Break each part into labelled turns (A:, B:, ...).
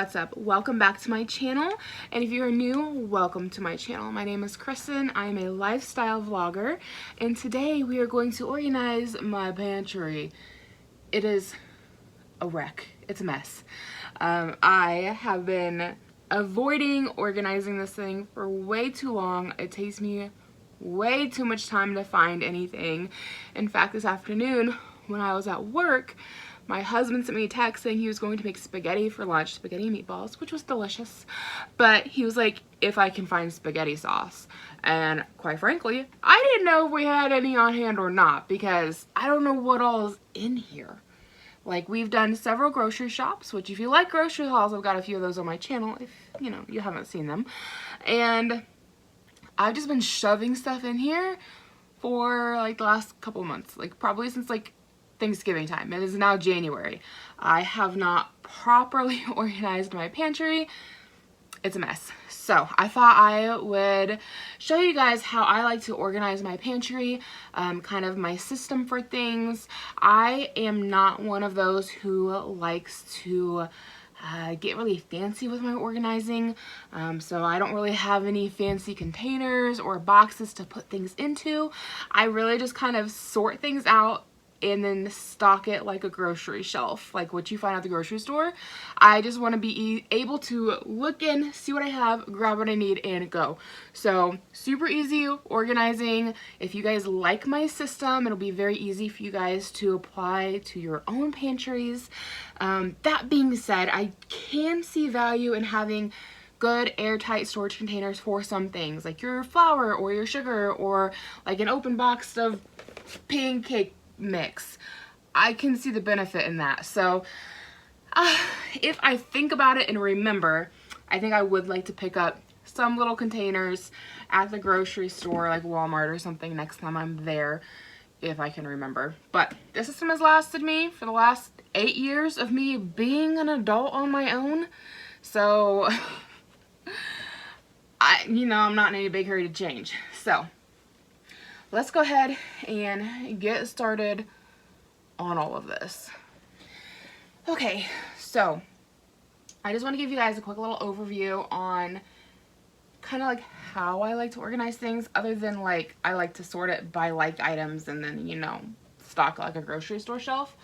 A: What's up? Welcome back to my channel, and if you're new, welcome to my channel. My name is Cristin. I am a lifestyle vlogger, and today we are going to organize my pantry. It is a wreck. It's a mess. I have been avoiding organizing this thing for way too long. It takes me way too much time to find anything. In fact, this afternoon when I was at work, my husband sent me a text saying he was going to make spaghetti for lunch, spaghetti and meatballs, which was delicious. But he was like, if I can find spaghetti sauce. And quite frankly, I didn't know if we had any on hand or not because I don't know what all is in here. Like, we've done several grocery shops, which if you like grocery hauls, I've got a few of those on my channel if, you know, you haven't seen them. And I've just been shoving stuff in here for like the last couple of months, like probably since like Thanksgiving time. It is now January. I have not properly organized my pantry. It's a mess. So I thought I would show you guys how I like to organize my pantry, kind of my system for things. I am not one of those who likes to get really fancy with my organizing, so I don't really have any fancy containers or boxes to put things into. I really just kind of sort things out and then stock it like a grocery shelf, like what you find at the grocery store. I just want to be able to look in, see what I have, grab what I need, and go. So super easy organizing. If you guys like my system, it'll be very easy for you guys to apply to your own pantries. That being said, I can see value in having good airtight storage containers for some things, like your flour or your sugar or like an open box of pancake mix. I can see the benefit in that. So if I think about it and remember, I think I would like to pick up some little containers at the grocery store like Walmart or something next time I'm there, if I can remember. But this system has lasted me for the last 8 years of me being an adult on my own. So I'm not in any big hurry to change. So let's go ahead and get started on all of this. Okay, so I just want to give you guys a quick little overview on kind of like how I like to organize things, other than like I like to sort it by like items and then, stock like a grocery store shelf.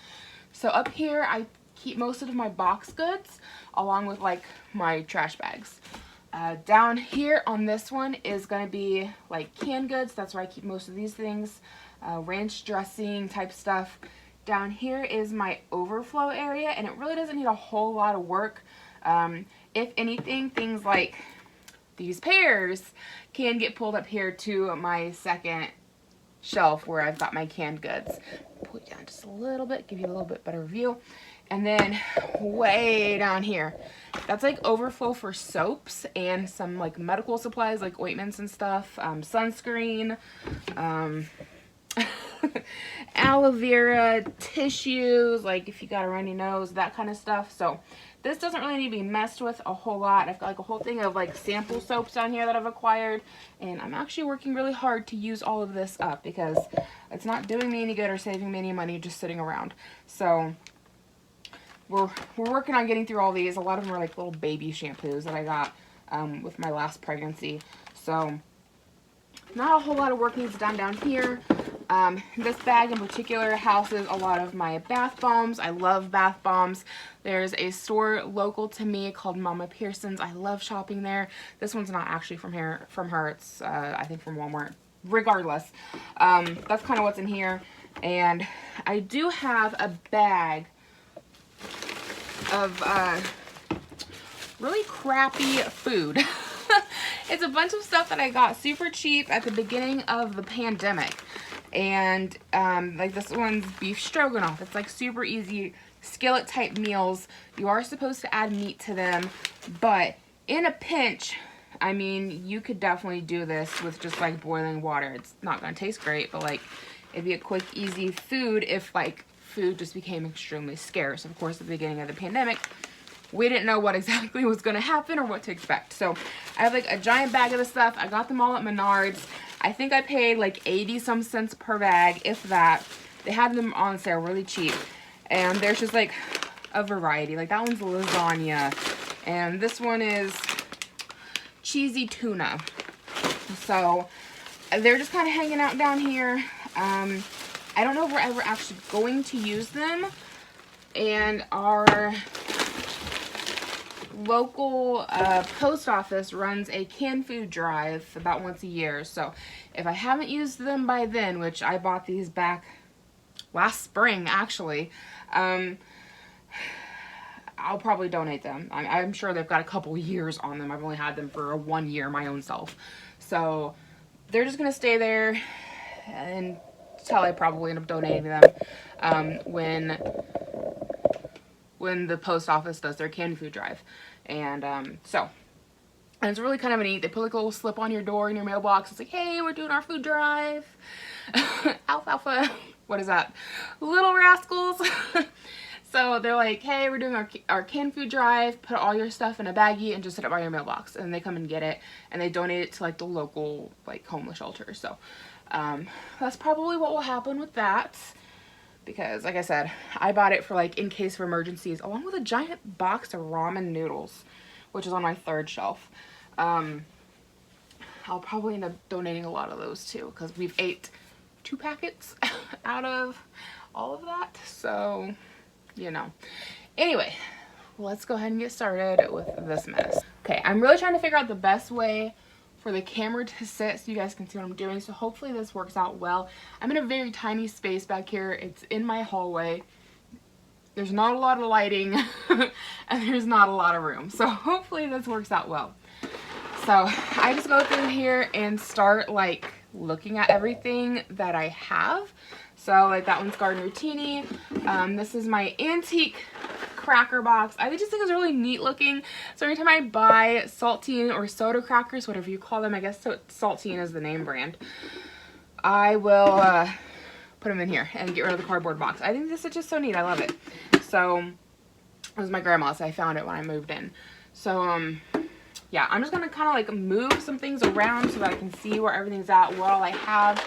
A: So up here I keep most of my box goods along with like my trash bags. Down here on this one is going to be like canned goods. That's where I keep most of these things. Ranch dressing type stuff. Down here is my overflow area, and it really doesn't need a whole lot of work. If anything, things like these pears can get pulled up here to my second shelf where I've got my canned goods. Pull it down just a little bit, give you a little bit better view. And then way down here, that's like overflow for soaps and some like medical supplies like ointments and stuff, sunscreen, aloe vera, tissues, like if you got a runny nose, that kind of stuff. So this doesn't really need to be messed with a whole lot. I've got like a whole thing of like sample soaps down here that I've acquired, and I'm actually working really hard to use all of this up because it's not doing me any good or saving me any money just sitting around. So we're working on getting through all these. A lot of them are like little baby shampoos that I got with my last pregnancy. So not a whole lot of work needs done down here. This bag in particular houses a lot of my bath bombs. I love bath bombs. There's a store local to me called My Pantry. I love shopping there. This one's not actually from her. It's I think from Walmart. Regardless, that's kind of what's in here. And I do have a bag of really crappy food. It's a bunch of stuff that I got super cheap at the beginning of the pandemic. And like this one's beef stroganoff. It's like super easy skillet type meals. You are supposed to add meat to them, but in a pinch, I mean, you could definitely do this with just like boiling water. It's not gonna taste great, but like it'd be a quick, easy food if like food just became extremely scarce. Of course, at the beginning of the pandemic, we didn't know what exactly was going to happen or what to expect. So I have like a giant bag of this stuff. I got them all at Menards. I think I paid like 80 some cents per bag, if that. They had them on sale really cheap. And there's just like a variety. Like that one's lasagna. And this one is cheesy tuna. So they're just kind of hanging out down here. I don't know if we're ever actually going to use them. And our local post office runs a canned food drive about once a year. So if I haven't used them by then, which I bought these back last spring actually, I'll probably donate them. I'm sure they've got a couple years on them. I've only had them for 1 year my own self. So they're just gonna stay there until I probably end up donating them when the post office does their canned food drive. And and it's really kind of neat. They put like a little slip on your door in your mailbox. It's like, hey, we're doing our food drive. Alfalfa, what is that? Little rascals. So they're like, hey, we're doing our canned food drive. Put all your stuff in a baggie and just sit it by your mailbox. And they come and get it. And they donate it to like the local like homeless shelter. So that's probably what will happen with that. Because like I said, I bought it for like in case of emergencies, along with a giant box of ramen noodles, which is on my 3rd shelf. I'll probably end up donating a lot of those too, because we've ate 2 packets out of all of that. So, you know. Anyway, let's go ahead and get started with this mess. Okay, I'm really trying to figure out the best way for the camera to sit so you guys can see what I'm doing. So hopefully this works out well. I'm in a very tiny space back here. It's in my hallway. There's not a lot of lighting and there's not a lot of room. So hopefully this works out well. So I just go through here and start like looking at everything that I have. So like that one's Garden Rotini. This is my antique cracker box. I just think it's really neat looking. So anytime I buy saltine or soda crackers, whatever you call them, I guess saltine is the name brand, I will put them in here and get rid of the cardboard box. I think this is just so neat. I love it. So it was my grandma's. I found it when I moved in. So yeah, I'm just gonna kind of like move some things around so that I can see where everything's at, what all I have,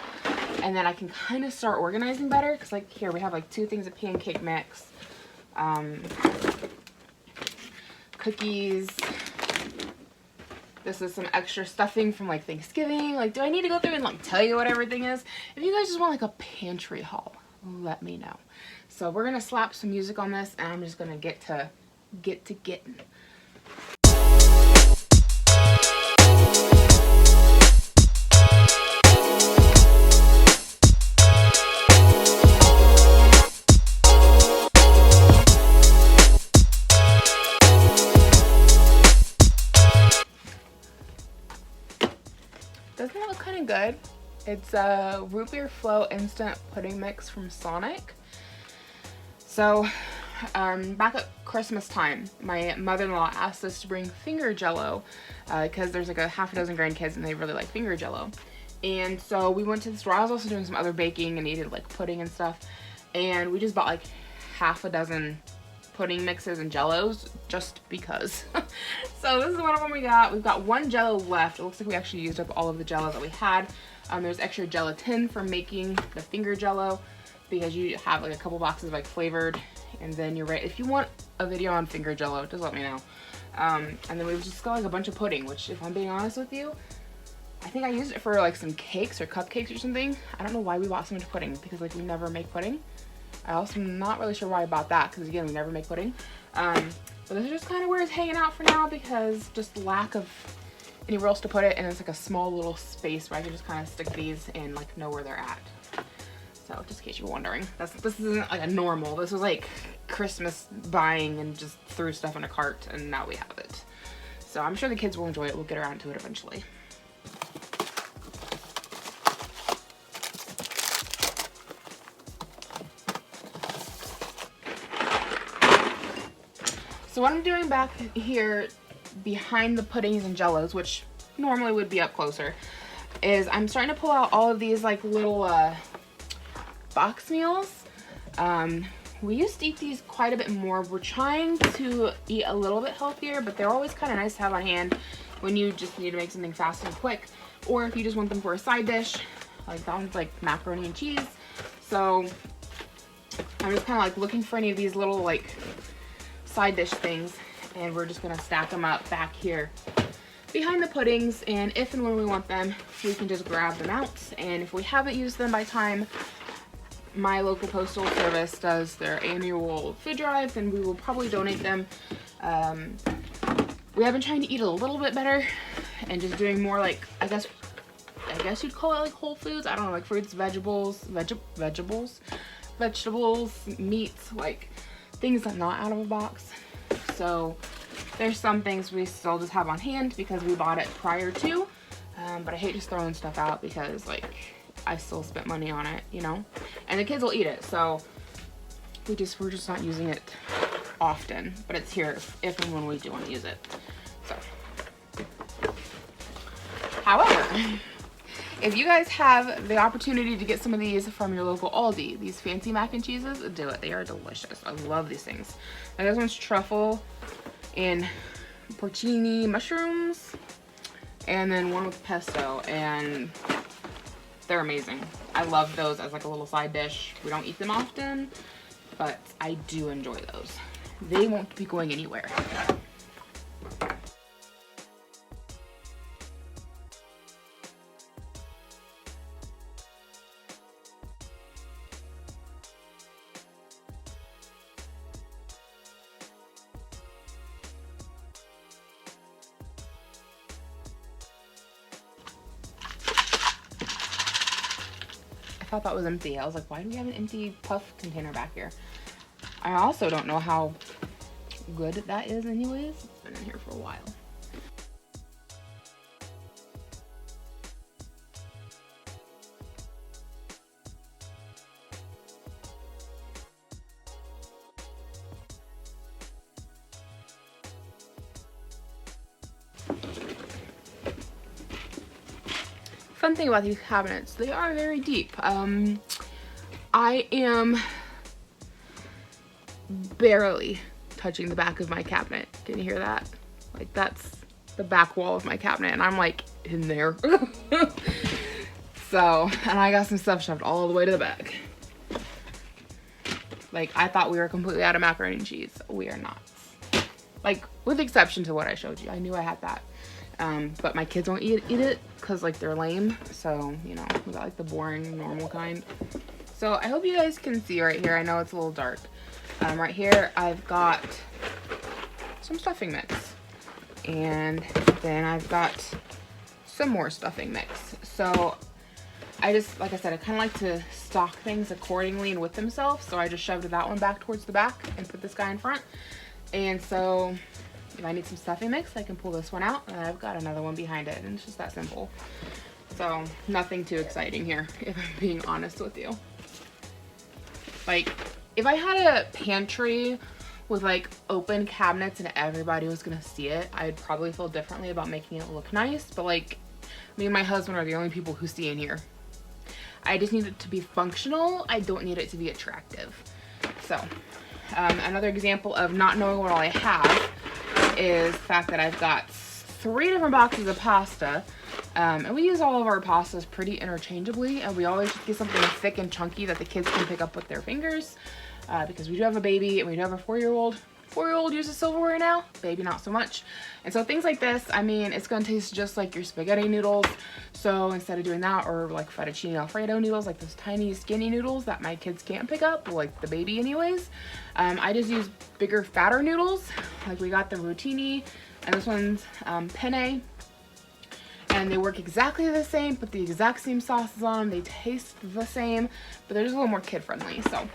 A: and then I can kind of start organizing better. Because like here we have like 2 things of pancake mix, cookies. This is some extra stuffing from like Thanksgiving. Like, do I need to go through and like tell you what everything is? If you guys just want like a pantry haul, let me know. So we're gonna slap some music on this, and I'm just gonna get to getting. Doesn't that look kind of good? It's a root beer flow instant pudding mix from Sonic. So back at Christmas time, my mother-in-law asked us to bring finger jello because there's like a half a dozen grandkids and they really like finger jello. And so we went to the store. I was also doing some other baking and needed like pudding and stuff, and we just bought like half a dozen pudding mixes and jellos just because. So this is one of them we got. We've got 1 jello left. It looks like we actually used up all of the jello that we had. There's extra gelatin for making the finger jello because you have like a couple boxes like flavored, and then you're right. If you want a video on finger jello, just let me know. And then we've just got like a bunch of pudding, which if I'm being honest with you, I think I used it for like some cakes or cupcakes or something. I don't know why we bought so much pudding because like we never make pudding. I also am not really sure why I bought that because again, we never make pudding. But this is just kind of where it's hanging out for now because just lack of anywhere else to put it, and it's like a small little space where I can just kind of stick these and like know where they're at. So just in case you were wondering, this isn't like a normal. This was like Christmas buying and just threw stuff in a cart, and now we have it. So I'm sure the kids will enjoy it. We'll get around to it eventually. So what I'm doing back here behind the puddings and jellos, which normally would be up closer, is I'm starting to pull out all of these like little box meals. We used to eat these quite a bit more. We're trying to eat a little bit healthier, but they're always kind of nice to have on hand when you just need to make something fast and quick, or if you just want them for a side dish. Like that one's like macaroni and cheese. So I'm just kind of like looking for any of these little like side dish things, and we're just gonna stack them up back here behind the puddings, and if and when we want them, we can just grab them out. And if we haven't used them by time my local postal service does their annual food drive, then we will probably donate them. We have been trying to eat a little bit better and just doing more like, I guess you'd call it like whole foods. I don't know, like fruits, vegetables, meats, like things that are not out of a box. So there's some things we still just have on hand because we bought it prior to, but I hate just throwing stuff out because like I still spent money on it, you know, and the kids will eat it. So we're just not using it often, but it's here if and when we do want to use it. So, however, if you guys have the opportunity to get some of these from your local Aldi, these fancy mac and cheeses, do it. They are delicious. I love these things. Now this one's truffle and porcini mushrooms, and then one with pesto, and they're amazing. I love those as like a little side dish. We don't eat them often, but I do enjoy those. They won't be going anywhere. I thought that was empty. I was like, why do we have an empty puff container back here? I also don't know how good that is anyways. It's been in here for a while. Fun thing about these cabinets, they are very deep. I am barely touching the back of my cabinet. Can you hear that? Like that's the back wall of my cabinet and I'm like in there. So, and I got some stuff shoved all the way to the back. Like I thought we were completely out of macaroni and cheese. We are not. Like with exception to what I showed you. I knew I had that. But my kids won't eat it because like they're lame. So, you know, we got like the boring normal kind. So I hope you guys can see right here. I know it's a little dark. Right here I've got some stuffing mix. And then I've got some more stuffing mix. So I just, like I said, I kind of like to stock things accordingly and with themselves. So I just shoved that one back towards the back and put this guy in front. And so if I need some stuffing mix, I can pull this one out and I've got another one behind it, and it's just that simple. So nothing too exciting here, if I'm being honest with you. Like if I had a pantry with like open cabinets and everybody was gonna see it, I'd probably feel differently about making it look nice. But like me and my husband are the only people who see in here. I just need it to be functional. I don't need it to be attractive. So another example of not knowing what all I have is the fact that I've got 3 different boxes of pasta, and we use all of our pastas pretty interchangeably, and we always get something thick and chunky that the kids can pick up with their fingers, because we do have a baby and we do have a 4-year-old. 4-year-old uses silverware now, baby not so much. And so things like this, I mean, it's gonna taste just like your spaghetti noodles. So instead of doing that, or like fettuccine alfredo noodles, like those tiny skinny noodles that my kids can't pick up, like the baby anyways, I just use bigger, fatter noodles. Like we got the rotini, and this one's penne. And they work exactly the same, put the exact same sauces on them, they taste the same, but they're just a little more kid-friendly. So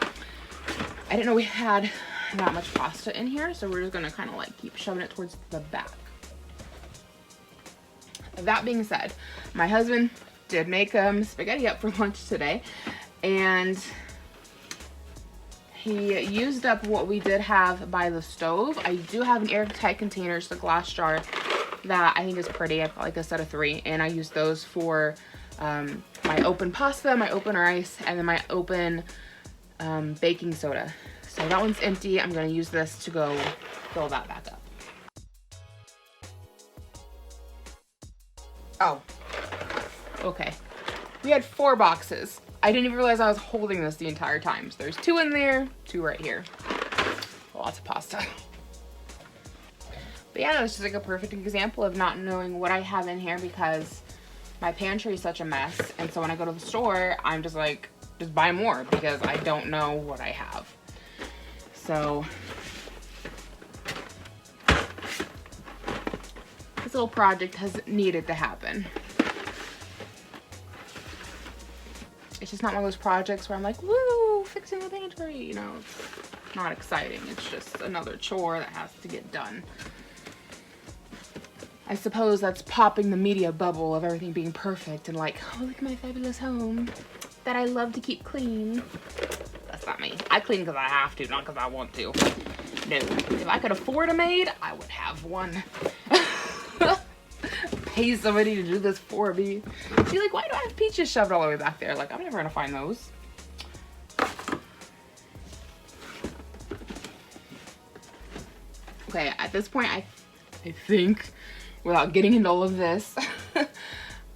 A: I didn't know we had that much pasta in here, so we're just gonna kind of like keep shoving it towards the back. That being said, my husband did make spaghetti up for lunch today, and he used up what we did have by the stove. I do have an airtight container, just a glass jar that I think is pretty. I've got like a set of 3, and I use those for my open pasta, my open rice, and then my open baking soda. So that one's empty. I'm going to use this to go fill that back up. Oh, okay. We had 4 boxes. I didn't even realize I was holding this the entire time. So there's 2 in there, 2 right here. Lots of pasta. But yeah, it's just like a perfect example of not knowing what I have in here because my pantry is such a mess. And so when I go to the store, I'm just like, just buy more because I don't know what I have. So this little project has needed to happen. It's just not one of those projects where I'm like, woo, fixing the pantry. You know, it's not exciting. It's just another chore that has to get done. I suppose that's popping the media bubble of everything being perfect and like, oh, look at my fabulous home that I love to keep clean. That's not me. I clean because I have to, not because I want to. No, if I could afford a maid, I would have one. Pay somebody to do this for me. See, like, why do I have peaches shoved all the way back there? Like, I'm never gonna find those. Okay, at this point, I think, without getting into all of this,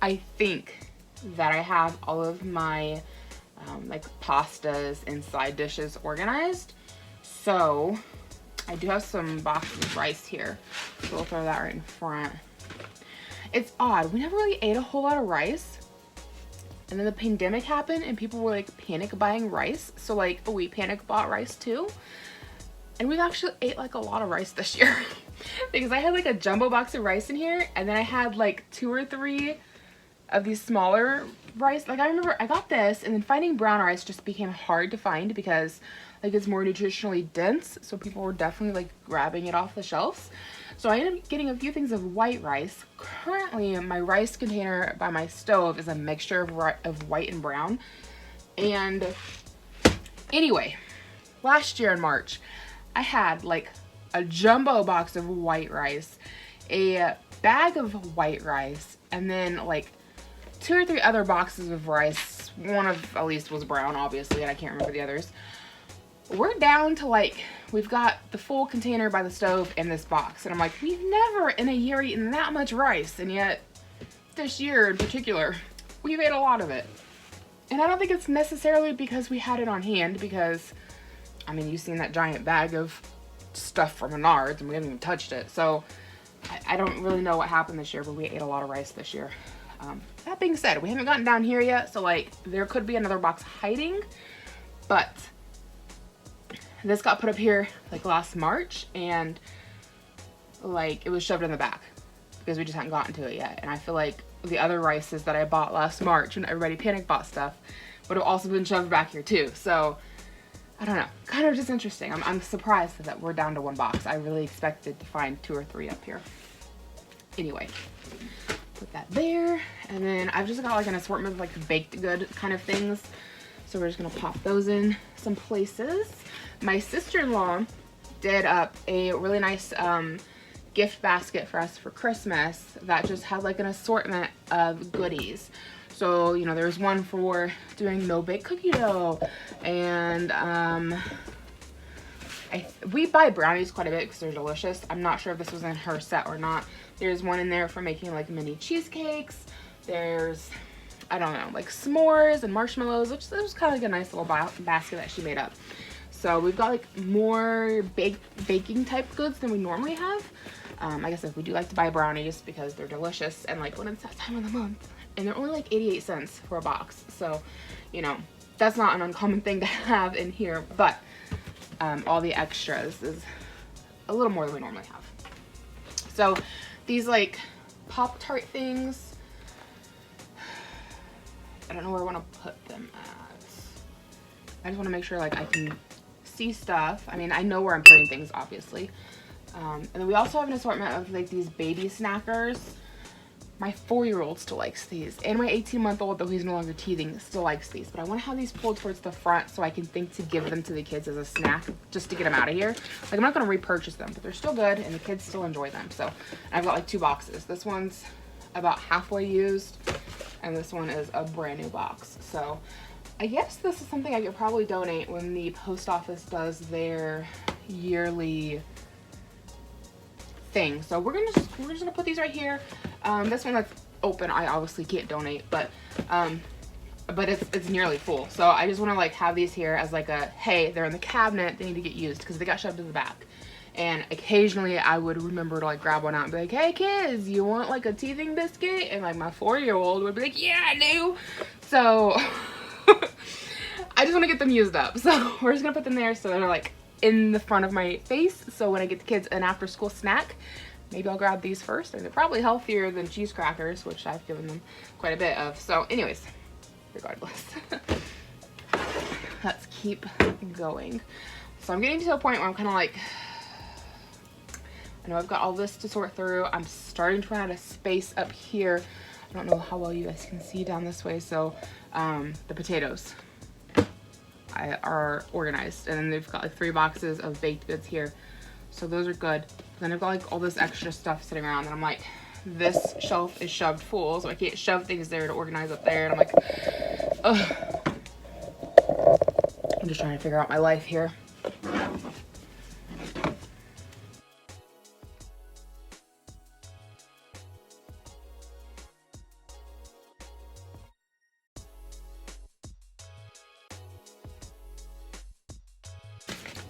A: I think that I have all of my like pastas and side dishes organized. So I do have some boxes of rice here, so we'll throw that right in front. It's odd, we never really ate a whole lot of rice, and then the pandemic happened and people were like panic buying rice, so like we panic bought rice too. And we've actually ate like a lot of rice this year because I had like a jumbo box of rice in here, and then I had like 2 or 3 of these smaller rice. Like I remember I got this, and then finding brown rice just became hard to find because like it's more nutritionally dense, so people were definitely like grabbing it off the shelves. So I ended up getting a few things of white rice. Currently my rice container by my stove is a mixture of white and brown. And anyway, last year in March I had like a jumbo box of white rice, a bag of white rice, and then like 2 or 3 other boxes of rice. One of at least was brown, obviously, and I can't remember the others. We're down to like, we've got the full container by the stove in this box, and I'm like, we've never in a year eaten that much rice, and yet this year in particular, we've ate a lot of it. And I don't think it's necessarily because we had it on hand, because I mean, you've seen that giant bag of stuff from Menards and we haven't even touched it. So I don't really know what happened this year, but we ate a lot of rice this year. That being said, we haven't gotten down here yet, so like there could be another box hiding, but this got put up here like last March, and like it was shoved in the back because we just hadn't gotten to it yet. And I feel like the other rices that I bought last March when everybody panic bought stuff would have also been shoved back here too. So I don't know, kind of just interesting. I'm surprised that we're down to 1 box. I really expected to find 2 or 3 up here. Anyway, put that there. And then I've just got like an assortment of like baked good kind of things. So we're just gonna pop those in some places. My sister-in-law did up a really nice gift basket for us for Christmas that just had like an assortment of goodies. So, you know, there's one for doing no-bake cookie dough, and we buy brownies quite a bit because they're delicious. I'm not sure if this was in her set or not. There's one in there for making like mini cheesecakes. There's, I don't know, like s'mores and marshmallows, which was kind of like a nice little basket that she made up. So we've got like more baking type goods than we normally have. I guess if we do like to buy brownies because they're delicious, and like when it's that time of the month, and they're only like 88 cents for a box. So, you know, that's not an uncommon thing to have in here, but all the extras is a little more than we normally have. So these like Pop-Tart things, I don't know where I want to put them at. I just want to make sure like I can see stuff. I mean, I know where I'm putting things, obviously. And then we also have an assortment of like these baby snackers. My 4-year-old still likes these, and my 18-month-old, though he's no longer teething, still likes these. But I want to have these pulled towards the front so I can think to give them to the kids as a snack, just to get them out of here. Like, I'm not going to repurchase them, but they're still good, and the kids still enjoy them. So I've got like 2 boxes. This one's about halfway used, and this one is a brand new box. So I guess this is something I could probably donate when the post office does their yearly thing. So we're just gonna put these right here. This one that's open, I obviously can't donate, but it's nearly full. So I just want to like have these here as like a, hey, they're in the cabinet, they need to get used because they got shoved in the back. And occasionally I would remember to like grab one out and be like, hey kids, you want like a teething biscuit? And like my 4-year-old would be like, yeah, I do. So I just want to get them used up. So we're just gonna put them there so they're like in the front of my face. So when I get the kids an after school snack, maybe I'll grab these first. And they're probably healthier than cheese crackers, which I've given them quite a bit of. So anyways, regardless, let's keep going. So I'm getting to a point where I'm kind of like, I know I've got all this to sort through. I'm starting to run out of space up here. I don't know how well you guys can see down this way. So the potatoes are organized, and then they've got like 3 boxes of baked goods here. So those are good. Then I've got like all this extra stuff sitting around, and I'm like, this shelf is shoved full, so I can't shove things there to organize up there. And I'm like, ugh. I'm just trying to figure out my life here.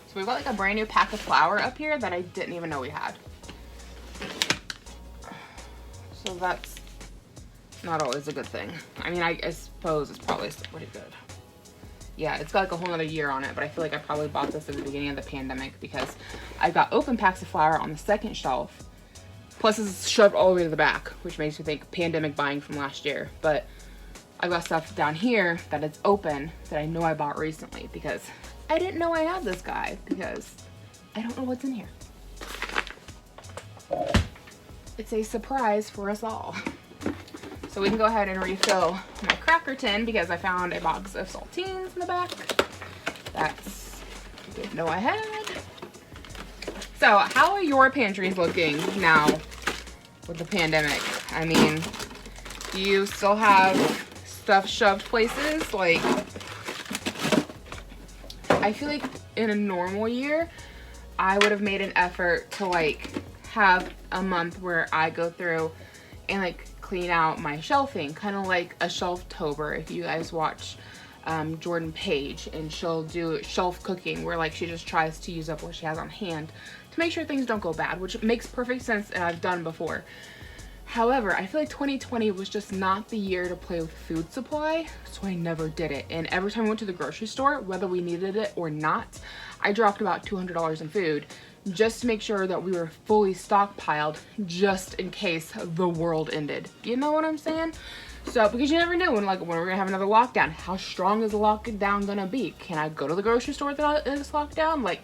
A: So we've got like a brand new pack of flour up here that I didn't even know we had. So that's not always a good thing. I mean, I suppose it's probably still pretty good. Yeah, it's got like a whole nother year on it, but I feel like I probably bought this at the beginning of the pandemic because I've got open packs of flour on the second shelf. Plus it's shoved all the way to the back, which makes me think pandemic buying from last year. But I've got stuff down here that it's open that I know I bought recently because I didn't know I had this guy because I don't know what's in here. It's a surprise for us all. So we can go ahead and refill my cracker tin because I found a box of saltines in the back. That's, I didn't know I had. So how are your pantries looking now with the pandemic? I mean, do you still have stuff shoved places? Like, I feel like in a normal year, I would have made an effort to like have a month where I go through and like clean out my shelving, kind of like a shelf-tober. If you guys watch Jordan Page, and she'll do shelf cooking where like she just tries to use up what she has on hand to make sure things don't go bad, which makes perfect sense and I've done before. However, I feel like 2020 was just not the year to play with food supply, so I never did it. And every time I went to the grocery store, whether we needed it or not, I dropped about $200 in food just to make sure that we were fully stockpiled just in case the world ended. You know what I'm saying? So, because you never knew when we're gonna have another lockdown. How strong is the lockdown gonna be? Can I go to the grocery store without this lockdown? Like,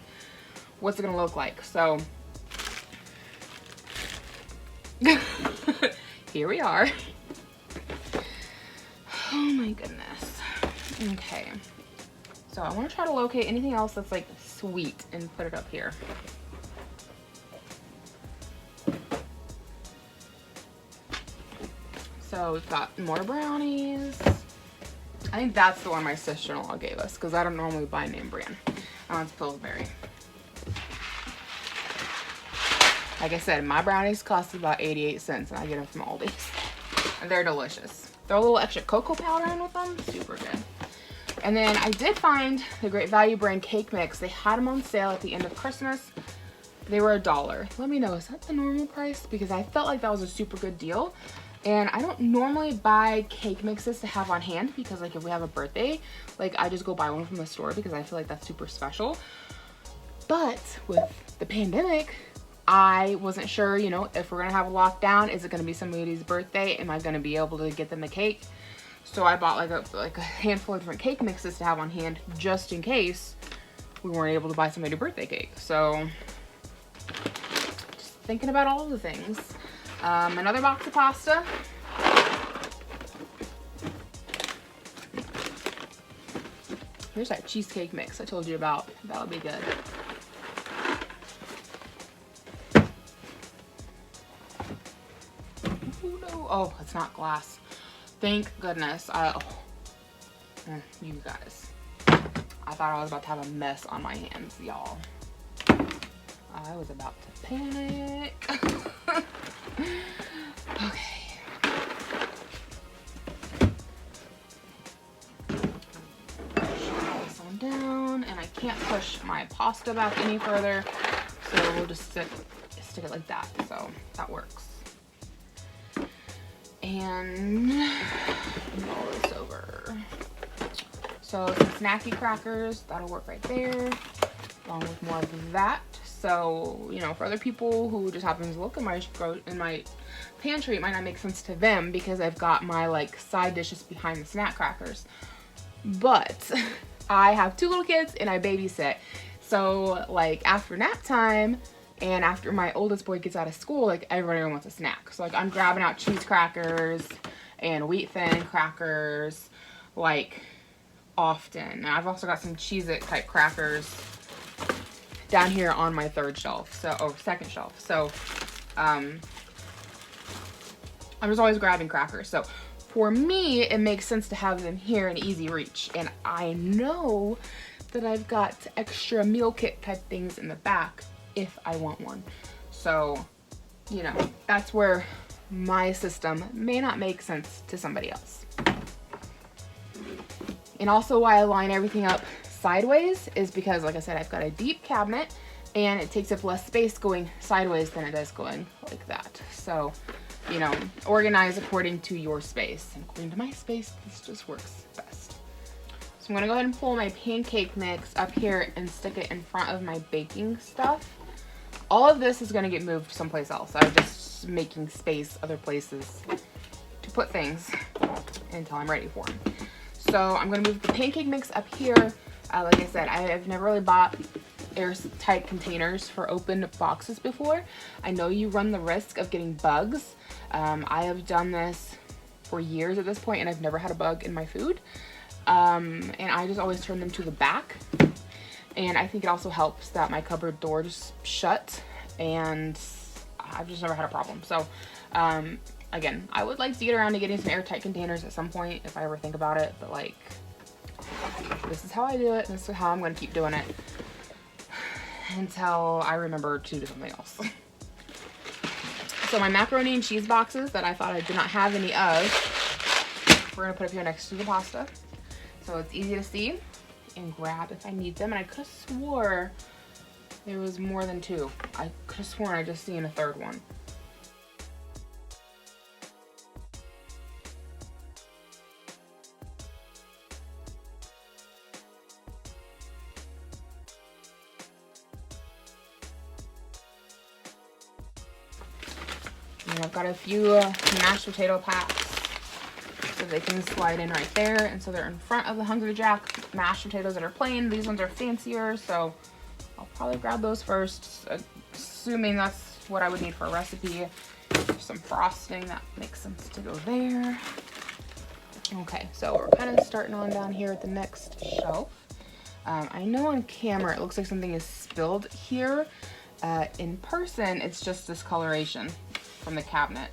A: what's it gonna look like? So, here we are. Oh my goodness. Okay. So I want to try to locate anything else that's like sweet and put it up here. So we've got more brownies. I think that's the one my sister-in-law gave us because I don't normally buy name brand. That one's Pillsbury. Like I said, my brownies cost about 88 cents and I get them from Aldi's. And they're delicious. Throw a little extra cocoa powder in with them. Super good. And then I did find the Great Value brand cake mix. They had them on sale at the end of Christmas. They were $1. Let me know, is that the normal price? Because I felt like that was a super good deal. And I don't normally buy cake mixes to have on hand because like if we have a birthday, like I just go buy one from the store because I feel like that's super special. But with the pandemic, I wasn't sure, you know, if we're gonna have a lockdown, is it gonna be somebody's birthday? Am I gonna be able to get them a cake? So I bought like a handful of different cake mixes to have on hand just in case we weren't able to buy somebody a birthday cake. So just thinking about all the things. Another box of pasta. Here's that cheesecake mix I told you about. That'll be good. Oh, no. Oh, it's not glass. Thank goodness. You guys. I thought I was about to have a mess on my hands, y'all. I was about to panic. Okay. Push this one down, and I can't push my pasta back any further, So we'll just stick it like that. So that works. And roll this over. So some snacky crackers, that'll work right there, along with more of that. So, you know, for other people who just happen to look in my pantry, it might not make sense to them because I've got my like side dishes behind the snack crackers. But I have 2 little kids and I babysit. So like after nap time and after my oldest boy gets out of school, like everybody wants a snack. So like I'm grabbing out cheese crackers and wheat thin crackers like often. And I've also got some Cheez-It type crackers down here on my 3rd shelf, so, or 2nd shelf. So I'm just always grabbing crackers. So for me, it makes sense to have them here in easy reach. And I know that I've got extra meal kit type things in the back if I want one. So, you know, that's where my system may not make sense to somebody else. And also why I line everything up sideways is because, like I said, I've got a deep cabinet and it takes up less space going sideways than it does going like that. So, you know, organize according to your space. And according to my space, this just works best. So I'm gonna go ahead and pull my pancake mix up here and stick it in front of my baking stuff. All of this is gonna get moved someplace else. I'm just making space other places to put things until I'm ready for them. So I'm gonna move the pancake mix up here. Like I said, I've never really bought airtight containers for open boxes before. I know you run the risk of getting bugs. I have done this for years at this point and I've never had a bug in my food. And I just always turn them to the back. And I think it also helps that my cupboard door is shut and I've just never had a problem. So, again, I would like to get around to getting some airtight containers at some point if I ever think about it, but like, this is how I do it. This is how I'm going to keep doing it until I remember to do something else. So my macaroni and cheese boxes that I thought I did not have any of, we're going to put up here next to the pasta. So it's easy to see and grab if I need them. And I could have swore there was more than 2. I could have sworn I just seen a 3rd one. And I've got a few mashed potato packs so they can slide in right there. And so they're in front of the Hungry Jack mashed potatoes that are plain. These ones are fancier, so I'll probably grab those first, assuming that's what I would need for a recipe. There's some frosting, that makes sense to go there. Okay, so we're kind of starting on down here at the next shelf. I know on camera it looks like something is spilled here. In person, it's just discoloration from the cabinet.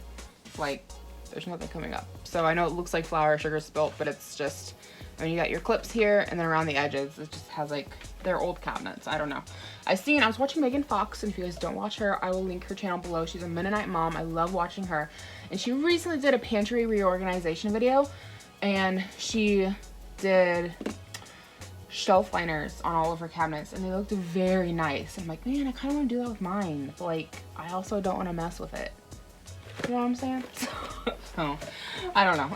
A: Like, there's nothing coming up. So I know it looks like flour, sugar spilt, but it's just, I mean, you got your clips here and then around the edges, it just has like, they're old cabinets. I don't know. I was watching Megan Fox, and if you guys don't watch her, I will link her channel below. She's a Mennonite mom. I love watching her. And she recently did a pantry reorganization video, and she did shelf liners on all of her cabinets, and they looked very nice. I'm like, man, I kind of want to do that with mine, but like, I also don't want to mess with it. You know what I'm saying? So, I don't know.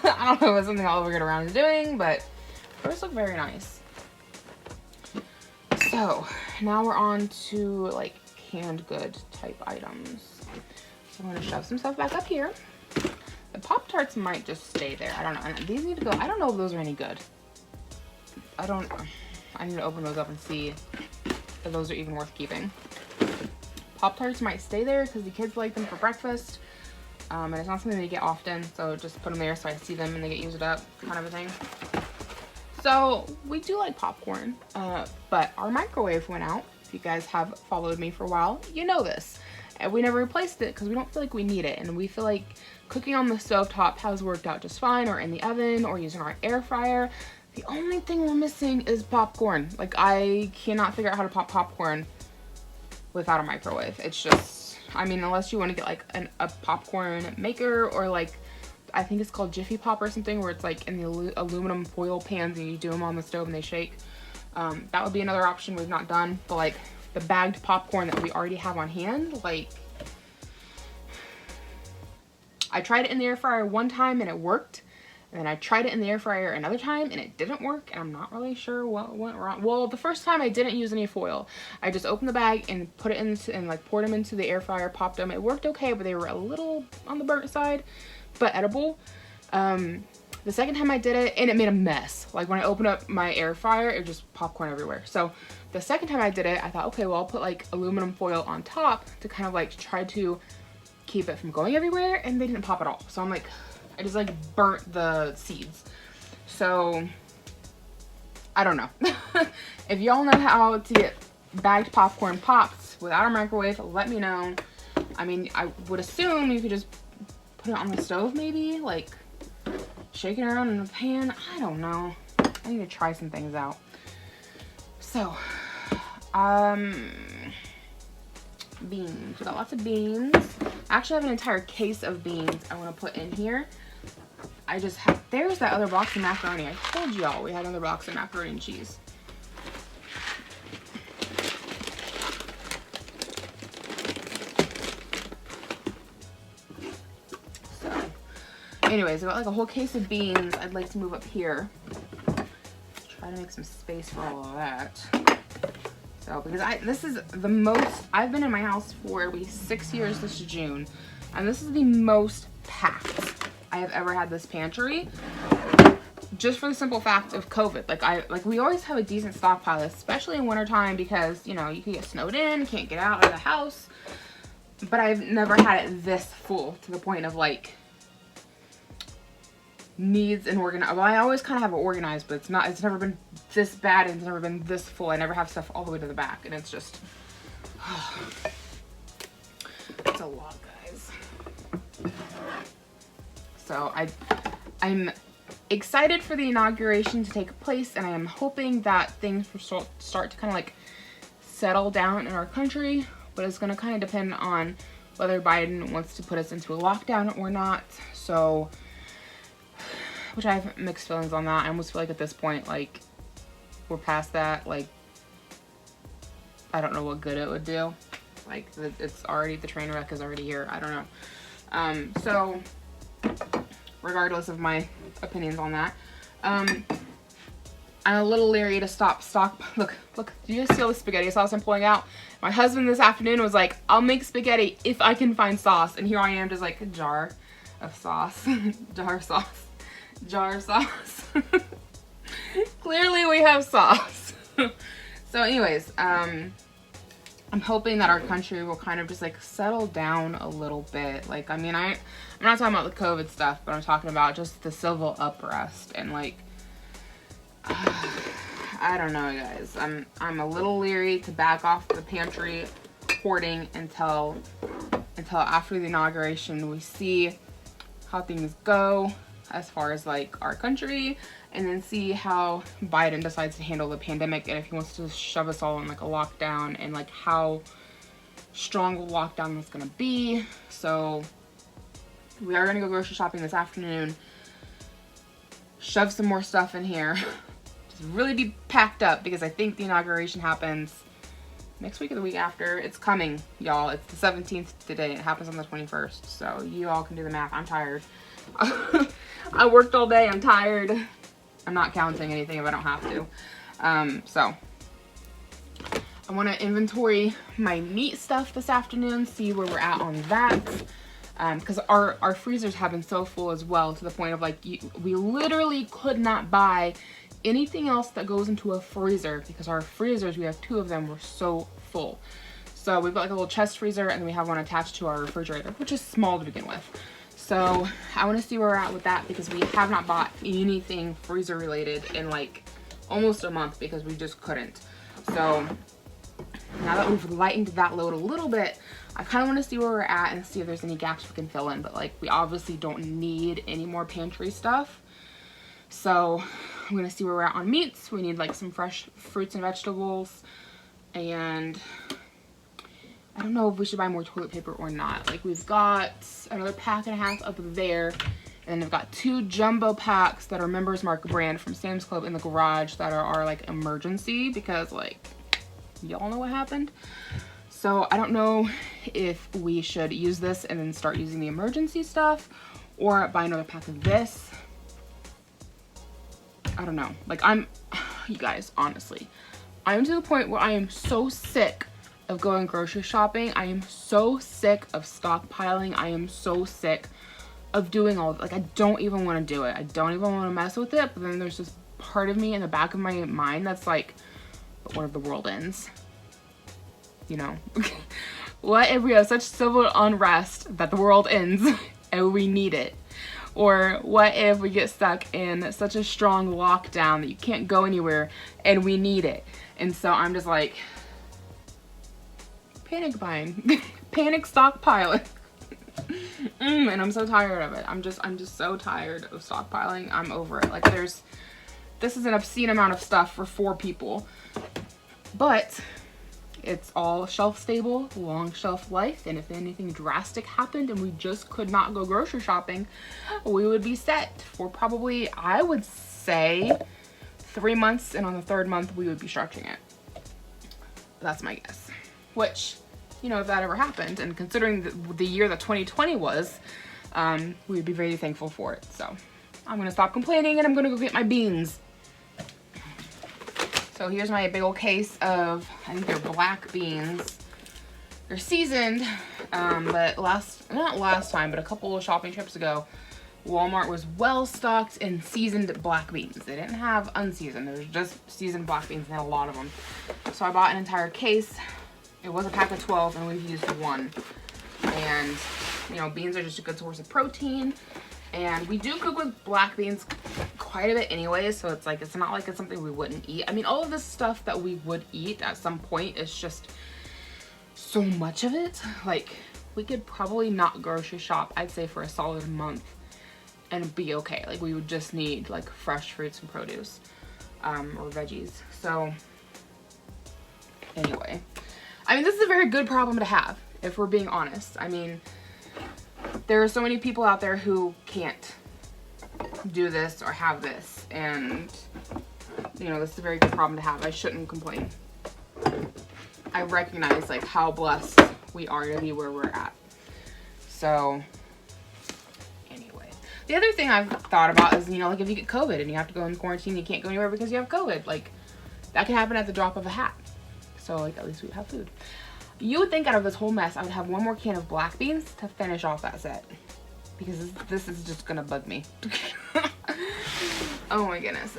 A: I don't know if it's something I'll ever get around to doing, but those look very nice. So, now we're on to like canned good type items. So I'm gonna shove some stuff back up here. The Pop-Tarts might just stay there. I don't know. And these need to go. I don't know if those are any good. I need to open those up and see if those are even worth keeping. Pop-Tarts might stay there because the kids like them for breakfast. And it's not something they get often, so just put them there so I see them and they get used up, kind of a thing. So we do like popcorn, but our microwave went out. If you guys have followed me for a while, you know this. And we never replaced it because we don't feel like we need it. And we feel like cooking on the stovetop has worked out just fine, or in the oven, or using our air fryer. The only thing we're missing is popcorn. Like, I cannot figure out how to pop popcorn without a microwave. It's just, I mean, unless you want to get like a popcorn maker, or like, I think it's called Jiffy Pop or something, where it's like in the aluminum foil pans and you do them on the stove and they shake. That would be another option we've not done, but like the bagged popcorn that we already have on hand. Like, I tried it in the air fryer one time and it worked. And then I tried it in the air fryer another time and it didn't work, and I'm not really sure what went wrong. Well, the first time I didn't use any foil. I just opened the bag and put it into, and like poured them into the air fryer, popped them. It worked okay, but they were a little on the burnt side, but edible. The second time I did it, and it made a mess. Like when I opened up my air fryer, it was just popcorn everywhere. So the second time I did it, I thought, okay, well, I'll put like aluminum foil on top to kind of like try to keep it from going everywhere, and they didn't pop at all. So I'm like, I just like burnt the seeds. So I don't know. If y'all know how to get bagged popcorn popped without a microwave, let me know. I mean, I would assume you could just put it on the stove maybe, like shake it around in a pan. I don't know. I need to try some things out. So, beans. We got lots of beans. I actually have an entire case of beans I want to put in here. I just have, there's that other box of macaroni. I told y'all we had another box of macaroni and cheese. So, anyways, I got like a whole case of beans I'd like to move up here. Try to make some space for all of that. So, because this is the most, I've been in my house for at least 6 years this June, and this is the most packed I have ever had this pantry, just for the simple fact of COVID. Like we always have a decent stockpile, especially in wintertime, because, you know, you can get snowed in, can't get out of the house, but I've never had it this full to the point of like needs and organized. Well, I always kind of have it organized, but it's never been this bad, and it's never been this full. I never have stuff all the way to the back, and it's just, it's a lot, guys. So I'm excited for the inauguration to take place, and I am hoping that things will start to kind of like settle down in our country, but it's going to kind of depend on whether Biden wants to put us into a lockdown or not. So, which I have mixed feelings on that. I almost feel like at this point, like, we're past that. Like, I don't know what good it would do. Like, it's already, the train wreck is already here. I don't know. So, regardless of my opinions on that, I'm a little leery to look, do you guys see all the spaghetti sauce I'm pulling out? My husband this afternoon was like, I'll make spaghetti if I can find sauce, and here I am just like a jar of sauce. jar of sauce. Clearly we have sauce. So anyways, I'm hoping that our country will kind of just like settle down a little bit. Like, I mean, I'm not talking about the COVID stuff, but I'm talking about just the civil unrest, and like, I don't know, guys. I'm a little leery to back off the pantry hoarding until after the inauguration. We see how things go as far as like our country, and then see how Biden decides to handle the pandemic, and if he wants to shove us all in like a lockdown, and like how strong the lockdown is gonna be. So we are gonna go grocery shopping this afternoon, shove some more stuff in here, just really be packed up, because I think the inauguration happens next week or the week after. It's coming, y'all. It's the 17th today. It happens on the 21st. So you all can do the math. I'm tired. I worked all day. I'm tired. I'm not counting anything if I don't have to. So I want to inventory my meat stuff this afternoon, see where we're at on that. Because our freezers have been so full as well, to the point of like, we literally could not buy anything else that goes into a freezer, because our freezers, we have 2 of them, were so full. So we've got like a little chest freezer, and then we have one attached to our refrigerator, which is small to begin with. So I want to see where we're at with that, because we have not bought anything freezer related in like almost a month, because we just couldn't. So now that we've lightened that load a little bit, I kind of want to see where we're at and see if there's any gaps we can fill in. But like, we obviously don't need any more pantry stuff. So I'm going to see where we're at on meats. We need like some fresh fruits and vegetables, and I don't know if we should buy more toilet paper or not. Like, we've got another pack and a half up there, and I've got 2 jumbo packs that are Members Mark brand from Sam's Club in the garage that are our like emergency, because like y'all know what happened. So I don't know if we should use this and then start using the emergency stuff, or buy another pack of this. I don't know. Like, you guys, honestly, I'm to the point where I am so sick of going grocery shopping. I am so sick of stockpiling. I am so sick of doing all, like, I don't even want to do it. I don't even want to mess with it. But then there's this part of me in the back of my mind that's like, but what if the world ends? You know? What if we have such civil unrest that the world ends and we need it? Or what if we get stuck in such a strong lockdown that you can't go anywhere and we need it? And so I'm just like, panic buying, panic stockpiling. And I'm so tired of it. I'm just so tired of stockpiling. I'm over it. Like, this is an obscene amount of stuff for 4 people, but it's all shelf stable, long shelf life, and if anything drastic happened and we just could not go grocery shopping, we would be set for probably, I would say, 3 months, and on the 3rd month we would be stretching it. That's my guess. Which, you know, if that ever happened, and considering the year that 2020 was, we would be very thankful for it. So I'm gonna stop complaining and I'm gonna go get my beans. So here's my big old case of, I think they're black beans. They're seasoned, but not last time, but a couple of shopping trips ago, Walmart was well stocked in seasoned black beans. They didn't have unseasoned, there was just seasoned black beans, and they had a lot of them. So I bought an entire case. It was a pack of 12 and we've used 1. And, you know, beans are just a good source of protein. And we do cook with black beans quite a bit anyways, so it's like, it's not like it's something we wouldn't eat. I mean, all of this stuff that we would eat at some point is just so much of it. Like, we could probably not grocery shop, I'd say, for a solid month and be okay. Like, we would just need like fresh fruits and produce, or veggies. So anyway, I mean, this is a very good problem to have, if we're being honest. I mean, there are so many people out there who can't do this or have this, and you know, this is a very good problem to have. I shouldn't complain. I recognize like how blessed we are to be where we're at. So anyway, the other thing I've thought about is, you know, like if you get COVID and you have to go in quarantine, you can't go anywhere because you have COVID, like that can happen at the drop of a hat. So like, at least we have food. You would think out of this whole mess, I would have 1 more can of black beans to finish off that set. Because this is just gonna bug me. Oh my goodness.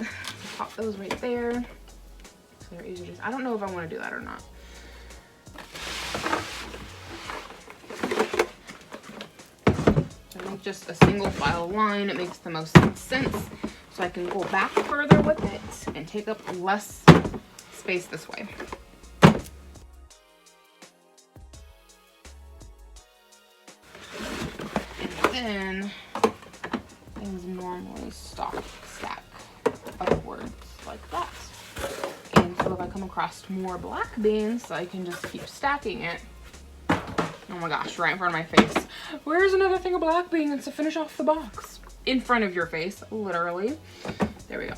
A: Pop those right there. So they're easier to, I don't know if I want to do that or not. I make just a single file line. It makes the most sense. So I can go back further with it and take up less space this way. Then things normally stack upwards like that. And so if I come across more black beans, I can just keep stacking it. Oh my gosh, right in front of my face. Where's another thing of black beans to finish off the box? In front of your face, literally. There we go.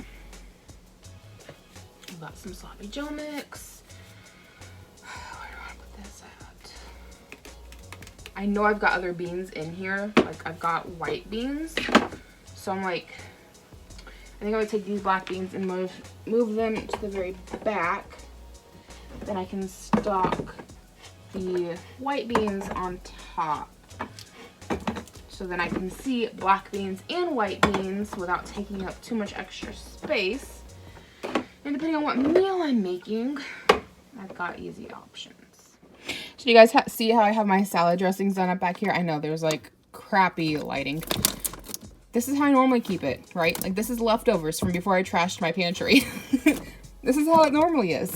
A: I've got some sloppy Joe mix. I know I've got other beans in here, like I've got white beans, so I'm like, I think I would take these black beans and move them to the very back, then I can stock the white beans on top, so then I can see black beans and white beans without taking up too much extra space, and depending on what meal I'm making, I've got easy options. So you guys see how I have my salad dressings done up back here? I know there's like crappy lighting. This is how I normally keep it, right? Like this is leftovers from before I trashed my pantry. This is how it normally is.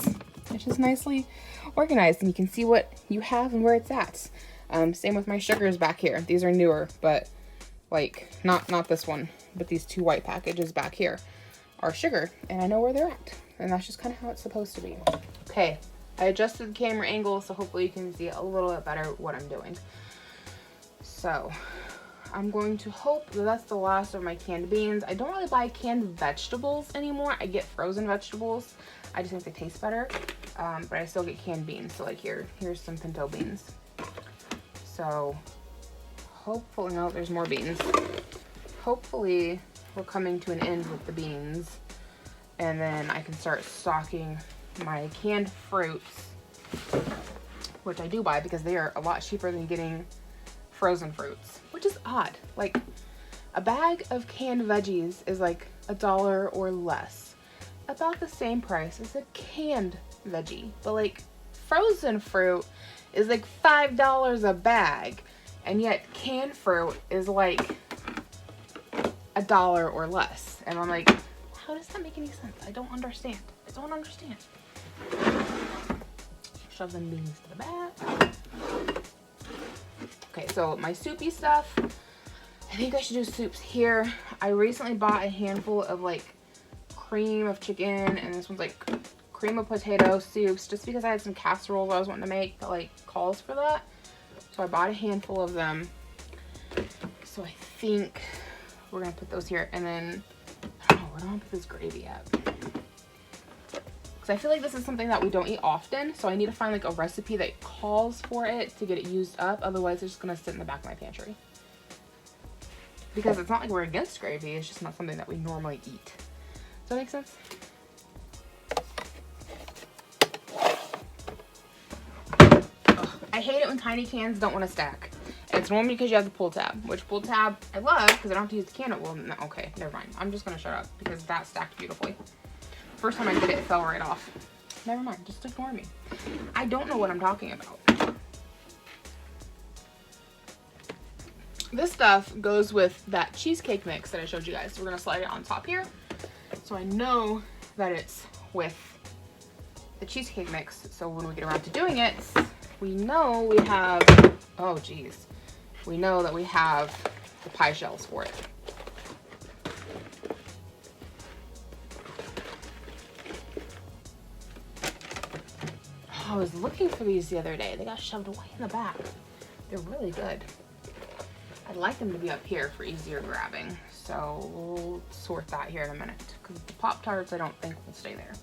A: It's just nicely organized and you can see what you have and where it's at. Same with my sugars back here. These are newer, but like not this one, but these 2 white packages back here are sugar and I know where they're at. And that's just kind of how it's supposed to be. Okay. I adjusted the camera angle so hopefully you can see a little bit better what I'm doing. So I'm going to hope that that's the last of my canned beans. I don't really buy canned vegetables anymore. I get frozen vegetables. I just think they taste better. but I still get canned beans. So like here's some pinto beans. So hopefully, no, there's more beans. Hopefully we're coming to an end with the beans, and then I can start stocking my canned fruits, which I do buy because they are a lot cheaper than getting frozen fruits, which is odd. Like a bag of canned veggies is like $1 or less, about the same price as a canned veggie, but like frozen fruit is like $5 a bag, and yet canned fruit is like $1 or less. And I'm like, how does that make any sense? I don't understand. Shove them beans to the back. Okay, so my soupy stuff, I think I should do soups here. I recently bought a handful of like cream of chicken, and this one's like cream of potato soups, just because I had some casseroles I was wanting to make that like calls for that. So I bought a handful of them. So I think we're gonna put those here, and then I don't know, where do I put this gravy at? Because I feel like this is something that we don't eat often, so I need to find like a recipe that calls for it to get it used up. Otherwise it's just gonna sit in the back of my pantry. Because it's not like we're against gravy, it's just not something that we normally eat. Does that make sense? Ugh, I hate it when tiny cans don't want to stack. It's normally because you have the pull tab, which pull tab I love because I don't have to use the can. Well, no, okay, never mind. I'm just gonna shut up because that stacked beautifully. First time I did it, it fell right off. Never mind, just ignore me. I don't know what I'm talking about. This stuff goes with that cheesecake mix that I showed you guys. So we're gonna slide it on top here. So I know that it's with the cheesecake mix. So when we get around to doing it, we know we have, oh geez. We know that we have the pie shells for it. Oh, I was looking for these the other day. They got shoved away in the back. They're really good. I'd like them to be up here for easier grabbing. So we'll sort that here in a minute. Because the Pop-Tarts I don't think will stay there.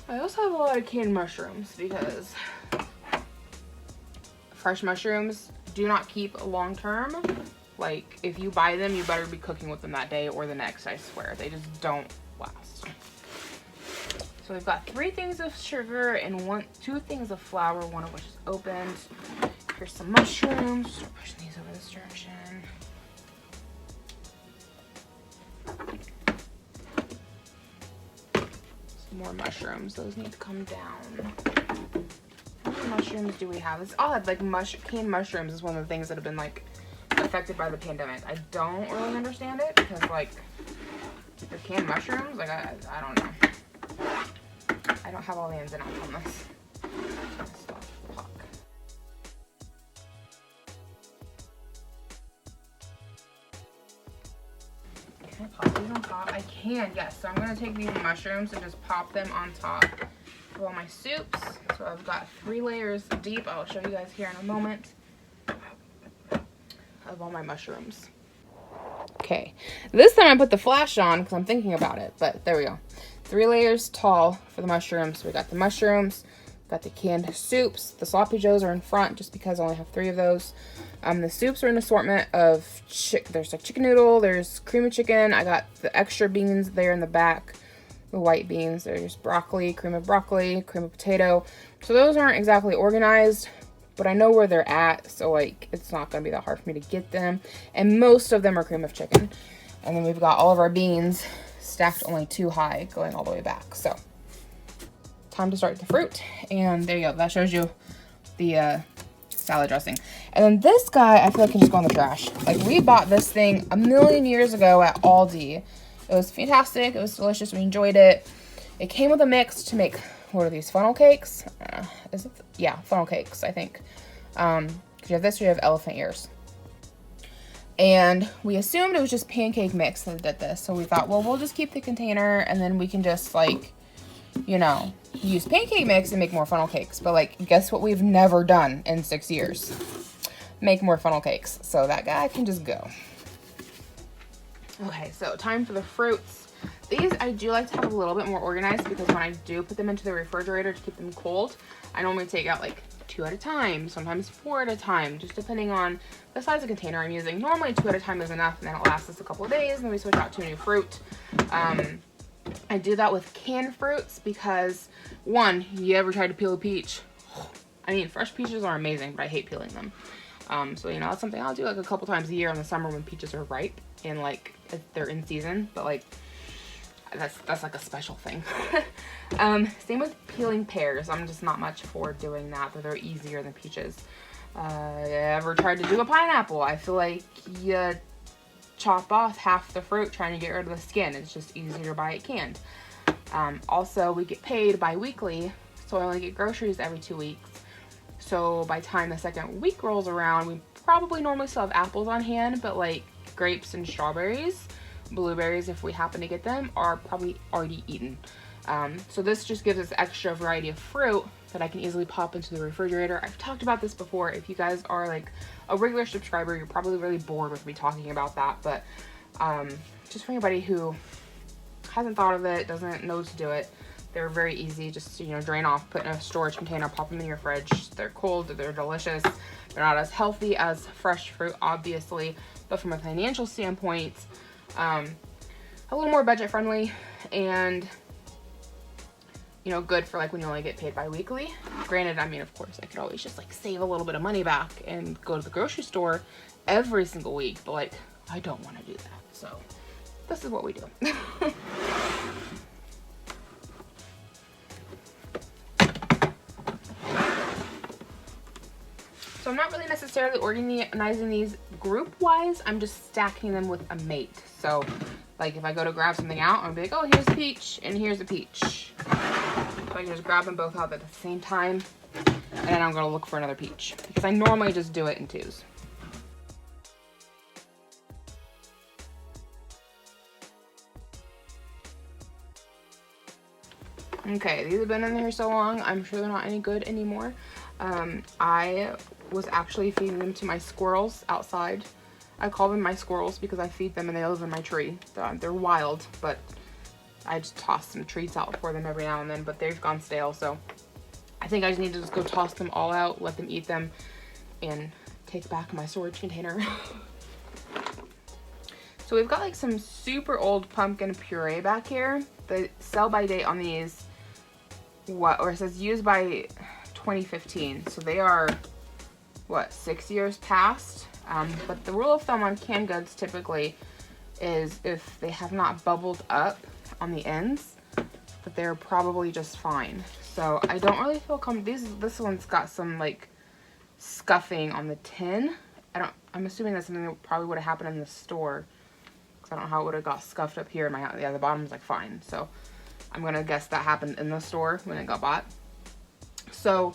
A: I also have a lot of canned mushrooms because fresh mushrooms do not keep long term. Like if you buy them, you better be cooking with them that day or the next, I swear. They just don't last. So we've got 3 things of sugar and 2 things of flour, one of which is opened. Here's some mushrooms. Start pushing these over this direction. More mushrooms. Those need to come down. How many mushrooms do we have? It's odd. Like canned mushrooms is one of the things that have been like affected by the pandemic. I don't really understand it because like they're canned mushrooms. Like I don't know. I don't have all the ins and outs on this. Can I pop these on top? I can, yes. So I'm gonna take these mushrooms and just pop them on top of all my soups. So I've got 3 layers deep. I'll show you guys here in a moment of all my mushrooms. Okay, this time I put the flash on because I'm thinking about it, but there we go. 3 layers tall for the mushrooms. So we got the mushrooms, got the canned soups. The sloppy joes are in front just because I only have 3 of those. The soups are an assortment of there's like chicken noodle, there's cream of chicken. I got the extra beans there in the back, the white beans. There's broccoli, cream of potato. So those aren't exactly organized, but I know where they're at, so like it's not gonna be that hard for me to get them. And most of them are cream of chicken. And then we've got all of our beans stacked only 2 high, going all the way back. So time to start the fruit. And there you go. That shows you the salad dressing. And then this guy, I feel like can just go in the trash. Like we bought this thing a million years ago at Aldi. It was fantastic. It was delicious. We enjoyed it. It came with a mix to make, what are these, funnel cakes? Is it? Yeah, funnel cakes, I think. Because you have this, you have elephant ears. And we assumed it was just pancake mix that did this. So we thought, well, we'll just keep the container and then we can just like you know, use pancake mix and make more funnel cakes. But like, guess what we've never done in 6 years? Make more funnel cakes. So that guy can just go. Okay, so time for the fruits. These I do like to have a little bit more organized because when I do put them into the refrigerator to keep them cold, I normally take out like 2 at a time, sometimes 4 at a time, just depending on the size of container I'm using. Normally 2 at a time is enough, and then it lasts us a couple of days, and then we switch out to a new fruit. I do that with canned fruits because, one, you ever tried to peel a peach? I mean, fresh peaches are amazing, but I hate peeling them. So, you know, that's something I'll do like a couple times a year in the summer when peaches are ripe and like they're in season, but like that's like a special thing. Same with peeling pears. I'm just not much for doing that, but they're easier than peaches. Ever tried to do a pineapple? I feel like you chop off half the fruit trying to get rid of the skin. It's just easier to buy it canned. Also, we get paid bi-weekly, so I only get groceries every 2 weeks. So by the time the second week rolls around, we probably normally still have apples on hand, but like grapes and strawberries, blueberries, if we happen to get them, are probably already eaten. So this just gives us extra variety of fruit that I can easily pop into the refrigerator. I've talked about this before. If you guys are like a regular subscriber, you're probably really bored with me talking about that, but just for anybody who hasn't thought of it, doesn't know to do it, they're very easy. Just, you know, drain off, put in a storage container, pop them in your fridge. They're cold, they're delicious. They're not as healthy as fresh fruit, obviously, but from a financial standpoint, a little more budget friendly and, you know, good for like when you only get paid bi-weekly. Granted, I mean, of course, I could always just like save a little bit of money back and go to the grocery store every single week, but like, I don't want to do that. So this is what we do. So I'm not really necessarily organizing these group-wise. I'm just stacking them with a mate. So, like, if I go to grab something out, I'll be like, oh, here's a peach, and here's a peach. So I can just grab them both out at the same time, and then I'm going to look for another peach. Because I normally just do it in twos. Okay, these have been in there so long, I'm sure they're not any good anymore. I was actually feeding them to my squirrels outside. I call them my squirrels because I feed them and they live in my tree. They're wild, but I just toss some treats out for them every now and then, but they've gone stale, so I think I just need to just go toss them all out, let them eat them, and take back my storage container. So we've got like some super old pumpkin puree back here. The sell-by date on these, it says used by 2015, so they are, what, 6 years past? But the rule of thumb on canned goods typically is if they have not bubbled up on the ends, that they're probably just fine. So I don't really feel comfortable. This one's got some like scuffing on the tin. I'm assuming that's something that probably would have happened in the store, because I don't know how it would have got scuffed up here. The bottom's like fine. So I'm gonna guess that happened in the store when it got bought. So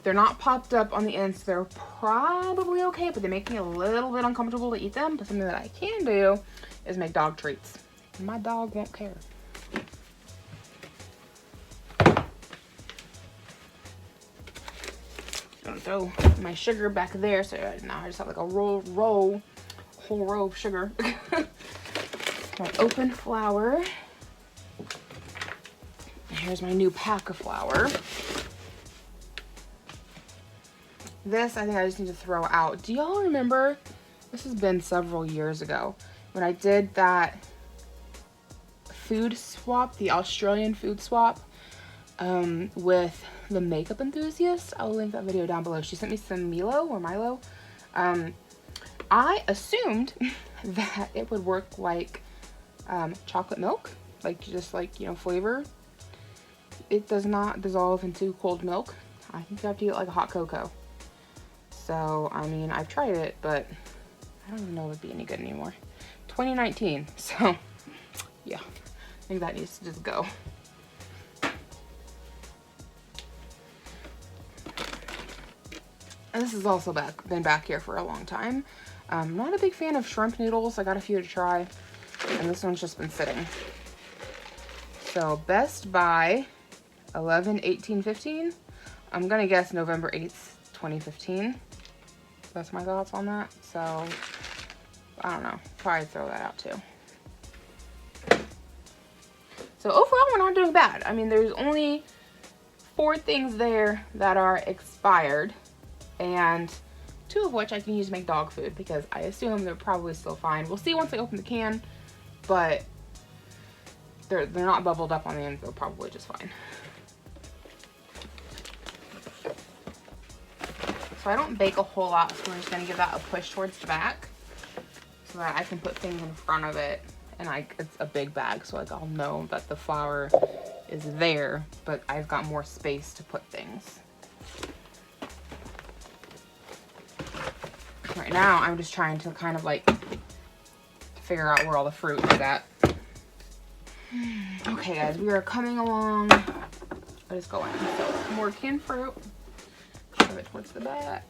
A: they're not popped up on the ends, so they're probably okay, but they make me a little bit uncomfortable to eat them. But something that I can do is make dog treats. My dog won't care. Gonna throw my sugar back there, so now I just have like a whole row of sugar. My open flour. Here's my new pack of flour. This, I think I just need to throw out. Do y'all remember, this has been several years ago, when I did that food swap, the Australian food swap, with the makeup enthusiast? I'll link that video down below. She sent me some Milo. I assumed that it would work like chocolate milk, like just like, you know, flavor. It does not dissolve into cold milk. I think you have to eat it like a hot cocoa. So, I mean, I've tried it, but I don't even know if it'd be any good anymore. 2019, so yeah, I think that needs to just go. And this has also been back here for a long time. I'm not a big fan of shrimp noodles. I got a few to try, and this one's just been sitting. So Best Buy, 11/18/15. I'm gonna guess November 8th, 2015. That's my thoughts on that. So I don't know, probably throw that out too. So overall, we're not doing bad. I mean, there's only 4 things there that are expired, and 2 of which I can use to make dog food because I assume they're probably still fine. We'll see once I open the can, but they're not bubbled up on the end. They're probably just fine. So I don't bake a whole lot, so we're just gonna give that a push towards the back so that I can put things in front of it. And it's a big bag, so like I'll know that the flour is there, but I've got more space to put things. Right now, I'm just trying to kind of like figure out where all the fruit is at. Okay, guys, we are coming along. What is going? So more canned fruit. Shove it towards the back.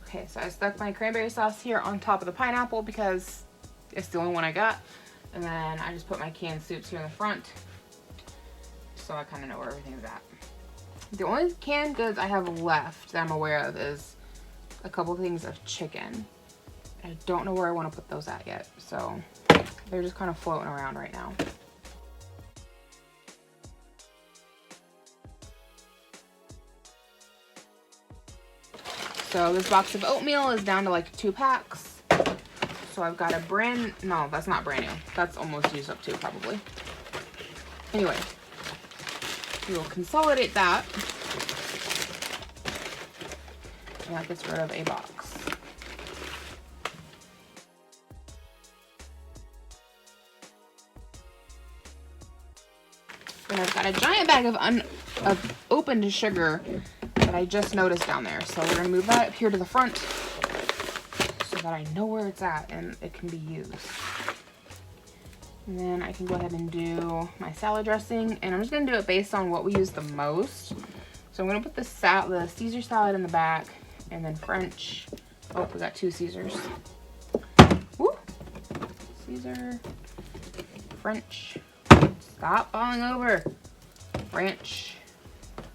A: Okay, so I stuck my cranberry sauce here on top of the pineapple because it's the only one I got. And then I just put my canned soups here in the front, so I kind of know where everything's at. The only canned goods I have left that I'm aware of is a couple things of chicken. I don't know where I want to put those at yet, so they're just kind of floating around right now. So this box of oatmeal is down to like 2 packs. So I've got no, that's not brand new. That's almost used up too, probably. Anyway, we will consolidate that. And that gets rid of a box. And I've got a giant bag of opened sugar that I just noticed down there. So we're gonna move that up here to the front so that I know where it's at and it can be used. And then I can go ahead and do my salad dressing, and I'm just gonna do it based on what we use the most. So I'm gonna put the Caesar salad in the back, and then French. Oh, we got 2 Caesars. Woo! Caesar, French. Stop falling over. French.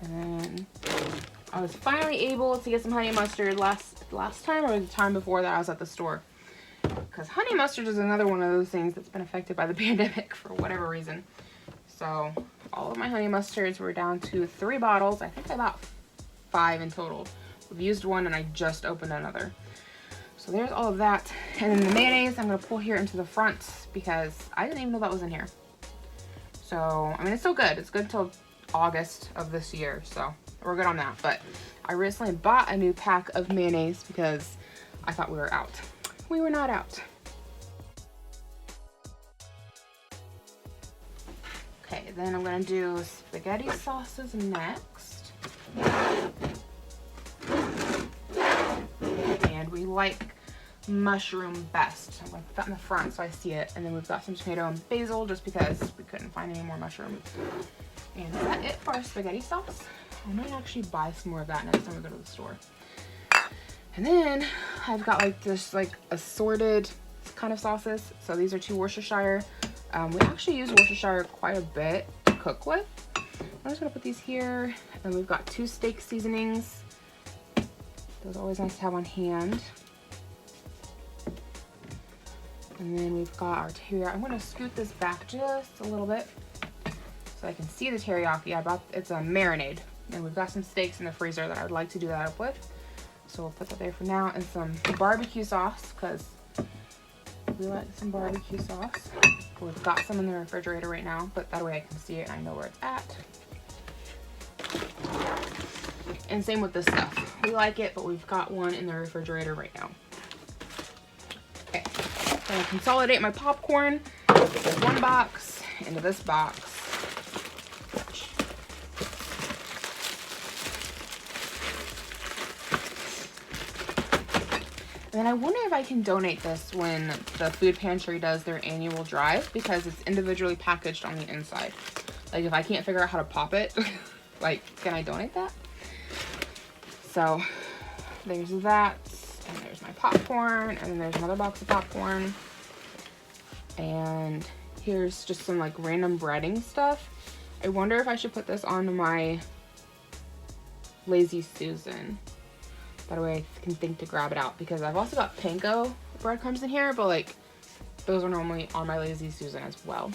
A: And then I was finally able to get some honey mustard last time, or the time before that I was at the store. Because honey mustard is another one of those things that's been affected by the pandemic for whatever reason. So all of my honey mustards were down to 3 bottles. I think I bought 5 in total. We've used 1 and I just opened another. So there's all of that. And then the mayonnaise I'm going to pull here into the front because I didn't even know that was in here. So, I mean, it's still good. It's good till August of this year. So we're good on that. But I recently bought a new pack of mayonnaise because I thought we were out. We were not out. Okay, then I'm gonna do spaghetti sauces next. And we like mushroom best. So I'm gonna put that in the front so I see it. And then we've got some tomato and basil just because we couldn't find any more mushrooms. And is that it for our spaghetti sauce? I might actually buy some more of that next time we go to the store. And then I've got like this like assorted kind of sauces. So these are 2 Worcestershire. We actually use Worcestershire quite a bit to cook with. I'm just gonna put these here. And we've got 2 steak seasonings. Those are always nice to have on hand. And then we've got our teriyaki. I'm gonna scoot this back just a little bit so I can see the teriyaki. It's a marinade. And we've got some steaks in the freezer that I would like to do that up with. So we'll put that there for now, and some barbecue sauce because we like some barbecue sauce. We've got some in the refrigerator right now, but that way I can see it and I know where it's at. And same with this stuff. We like it, but we've got one in the refrigerator right now. Okay, I'm gonna consolidate my popcorn with 1 box into this box. And then I wonder if I can donate this when the food pantry does their annual drive because it's individually packaged on the inside. Like if I can't figure out how to pop it, like, can I donate that? So there's that, and there's my popcorn, and then there's another box of popcorn. And here's just some like random breading stuff. I wonder if I should put this on my Lazy Susan. That way I can think to grab it out, because I've also got panko breadcrumbs in here, but like those are normally on my Lazy Susan as well.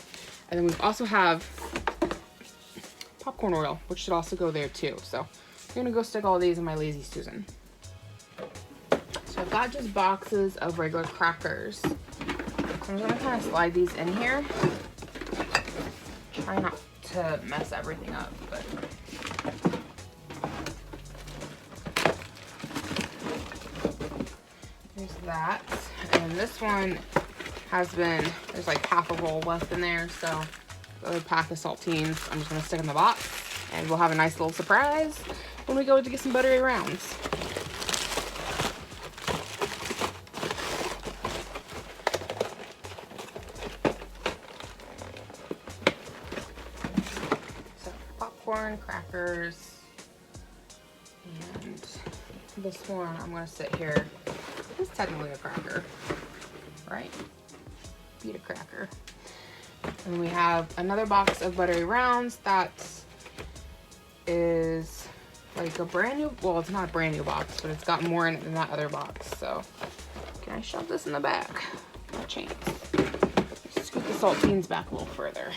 A: And then we also have popcorn oil, which should also go there too. So I'm gonna go stick all these in my Lazy Susan. So I've got just boxes of regular crackers. So I'm just gonna kind of slide these in here. Try not to mess everything up, but there's that. And this one has been, there's like half a roll left in there, so the other pack of saltines I'm just gonna stick in the box, and we'll have a nice little surprise when we go to get some buttery rounds. So popcorn, crackers, and this one I'm gonna sit here. It's technically a cracker, right? Pita cracker. And we have another box of buttery rounds that is like a brand new, well, it's not a brand new box, but it's got more in it than that other box. So can I shove this in the back? No chance. Scoot the saltines back a little further.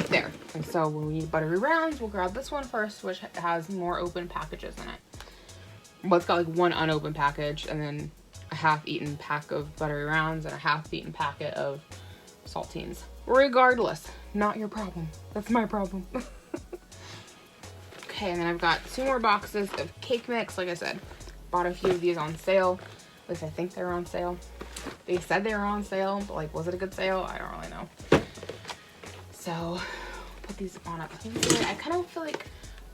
A: There. And so when we need buttery rounds, we'll grab this one first, which has more open packages in it. Well, it's got like one unopened package, and then a half-eaten pack of buttery rounds and a half-eaten packet of saltines. Regardless, not your problem. That's my problem. Okay, and then I've got 2 more boxes of cake mix. Like I said, bought a few of these on sale. At least I think they were on sale. They said they were on sale, but like, was it a good sale? I don't really know. So, put these on up. I kind of feel like,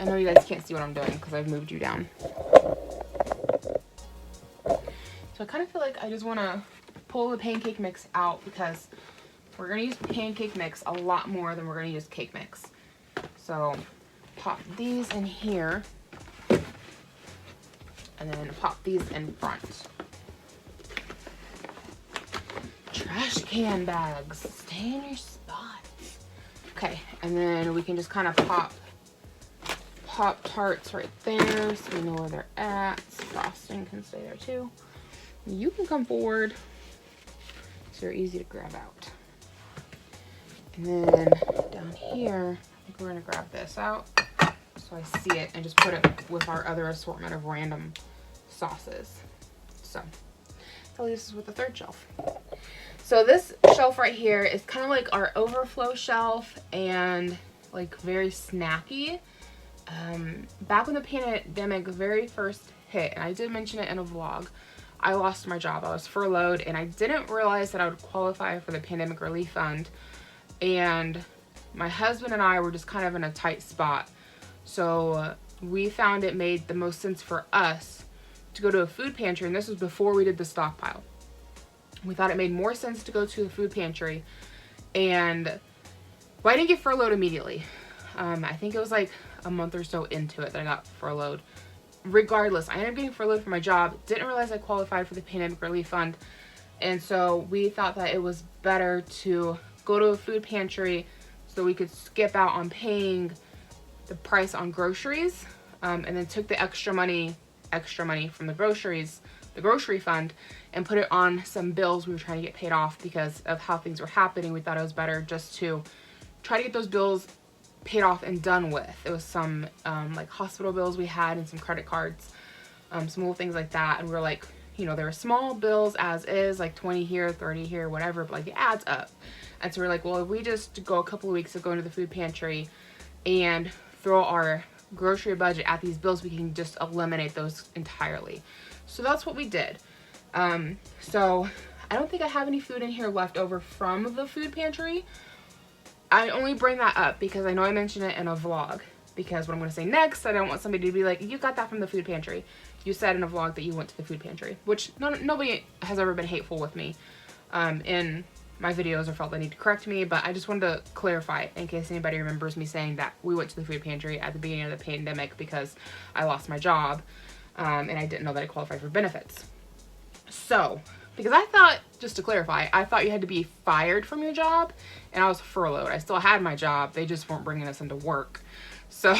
A: I know you guys can't see what I'm doing because I've moved you down. So I kind of feel like I just want to pull the pancake mix out, because we're going to use pancake mix a lot more than we're going to use cake mix. So pop these in here, and then pop these in front. Trash can bags, stay in your spots. Okay, and then we can just kind of pop Pop-Tarts right there, so we know where they're at. Frosting can stay there too. You can come forward, so they're easy to grab out. And then down here, I think we're gonna grab this out so I see it, and just put it with our other assortment of random sauces. So that leaves us with the third shelf. So this shelf right here is kind of like our overflow shelf, and like very snacky. Back when the pandemic very first hit, and I did mention it in a vlog, I lost my job. I was furloughed, and I didn't realize that I would qualify for the pandemic relief fund. And my husband and I were just kind of in a tight spot. So we found it made the most sense for us to go to a food pantry, and this was before we did the stockpile. We thought it made more sense to go to the food pantry, and well, I didn't get furloughed immediately. I think it was like a month or so into it that I got furloughed. Regardless, I ended up getting furloughed from my job. Didn't realize I qualified for the pandemic relief fund, and so we thought that it was better to go to a food pantry so we could skip out on paying the price on groceries, and then took the extra money from the grocery fund, and put it on some bills we were trying to get paid off. Because of how things were happening, we thought it was better just to try to get those bills paid off and done with. It was some like hospital bills we had, and some credit cards, some little things like that. And we were like, you know, there were small bills as is, like 20 here, 30 here, whatever, but like it adds up. And so we're like, well, if we just go a couple of weeks of going to the food pantry and throw our grocery budget at these bills, we can just eliminate those entirely. So that's what we did. So I don't think I have any food in here left over from the food pantry. I only bring that up because I know I mentioned it in a vlog, because what I'm going to say next, I don't want somebody to be like, you got that from the food pantry. You said in a vlog that you went to the food pantry, which nobody has ever been hateful with me in my videos or felt the need to correct me, but I just wanted to clarify in case anybody remembers me saying that we went to the food pantry at the beginning of the pandemic because I lost my job, and I didn't know that I qualified for benefits. So, because I thought, just to clarify, I thought you had to be fired from your job, and I was furloughed. I still had my job, they just weren't bringing us into work. So,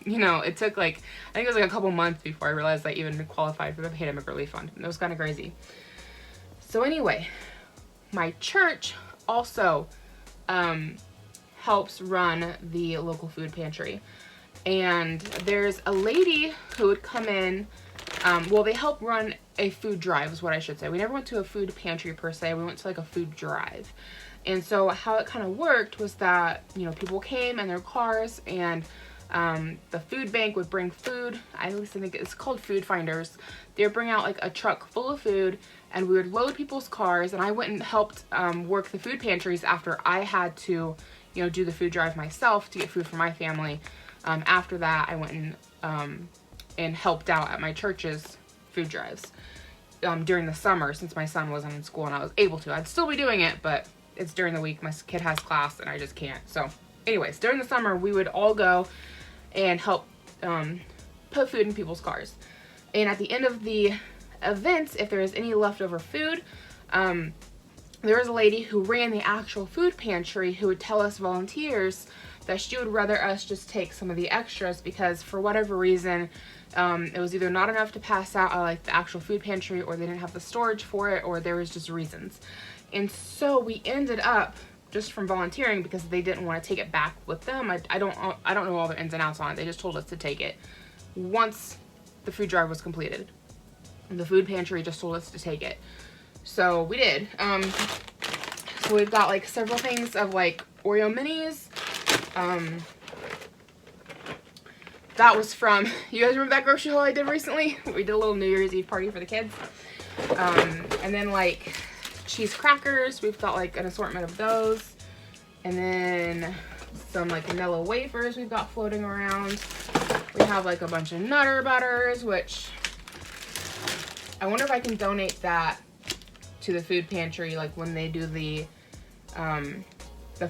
A: you know, it took like, I think it was like a couple months before I realized I even qualified for the pandemic relief fund. It was kind of crazy. So anyway, my church also helps run the local food pantry. And there's a lady who would come in, well, they help run a food drive is what I should say. We never went to a food pantry per se, we went to like a food drive. And so how it kind of worked was that, you know, people came in their cars and the food bank would bring food. I at least think it's called food finders. They would bring out like a truck full of food and we would load people's cars, and I went and helped work the food pantries after I had to, you know, do the food drive myself to get food for my family. After that, I went and helped out at my church's food drives during the summer since my son wasn't in school and I was able to. I'd still be doing it, but it's during the week. My kid has class and I just can't. So anyways, during the summer, we would all go and help put food in people's cars. And at the end of the event, if there was any leftover food, there was a lady who ran the actual food pantry who would tell us volunteers that she would rather us just take some of the extras because for whatever reason, it was either not enough to pass out at like the actual food pantry, or they didn't have the storage for it, or there was just reasons. And so we ended up, just from volunteering, because they didn't want to take it back with them. I don't know all the ins and outs on it. They just told us to take it once the food drive was completed. The food pantry just told us to take it. So we did. So we've got like several things of like Oreo minis. That was from, you guys remember that grocery haul I did recently? We did a little New Year's Eve party for the kids. And then like cheese crackers, we've got like an assortment of those. And then some like vanilla wafers we've got floating around. We have like a bunch of Nutter Butters, which I wonder if I can donate that to the food pantry, like when they do the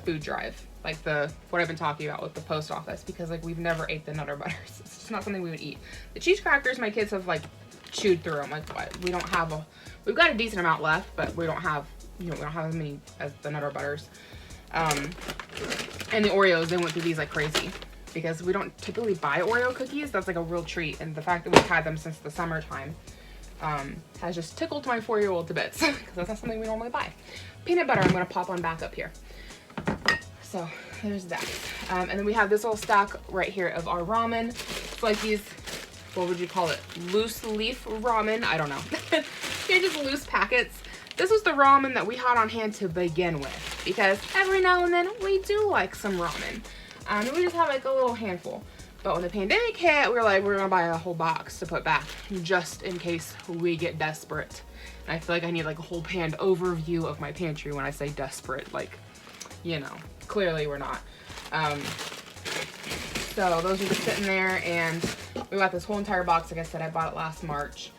A: food drive, like what I've been talking about with the post office, because like we've never ate the Nutter Butters. It's just not something we would eat. The cheese crackers, my kids have like chewed through them. Like we don't have we've got a decent amount left, but we don't have, you know, we don't have as many as the Nutter Butters. And the Oreos, they went through these like crazy because we don't typically buy Oreo cookies. That's like a real treat, and the fact that we've had them since the summertime has just tickled my 4-year-old to bits because that's not something we normally buy. Peanut butter I'm going to pop on back up here. So there's that. And then we have this little stack right here of our ramen. It's like these, what would you call it? Loose leaf ramen? I don't know. They're just loose packets. This was the ramen that we had on hand to begin with because every now and then we do like some ramen. And we just have like a little handful. But when the pandemic hit, we were like, we're gonna buy a whole box to put back just in case we get desperate. And I feel like I need like a whole panned overview of my pantry when I say desperate. Like, you know, clearly we're not. So those are just sitting there, and we got this whole entire box. Like I said, I bought it last March.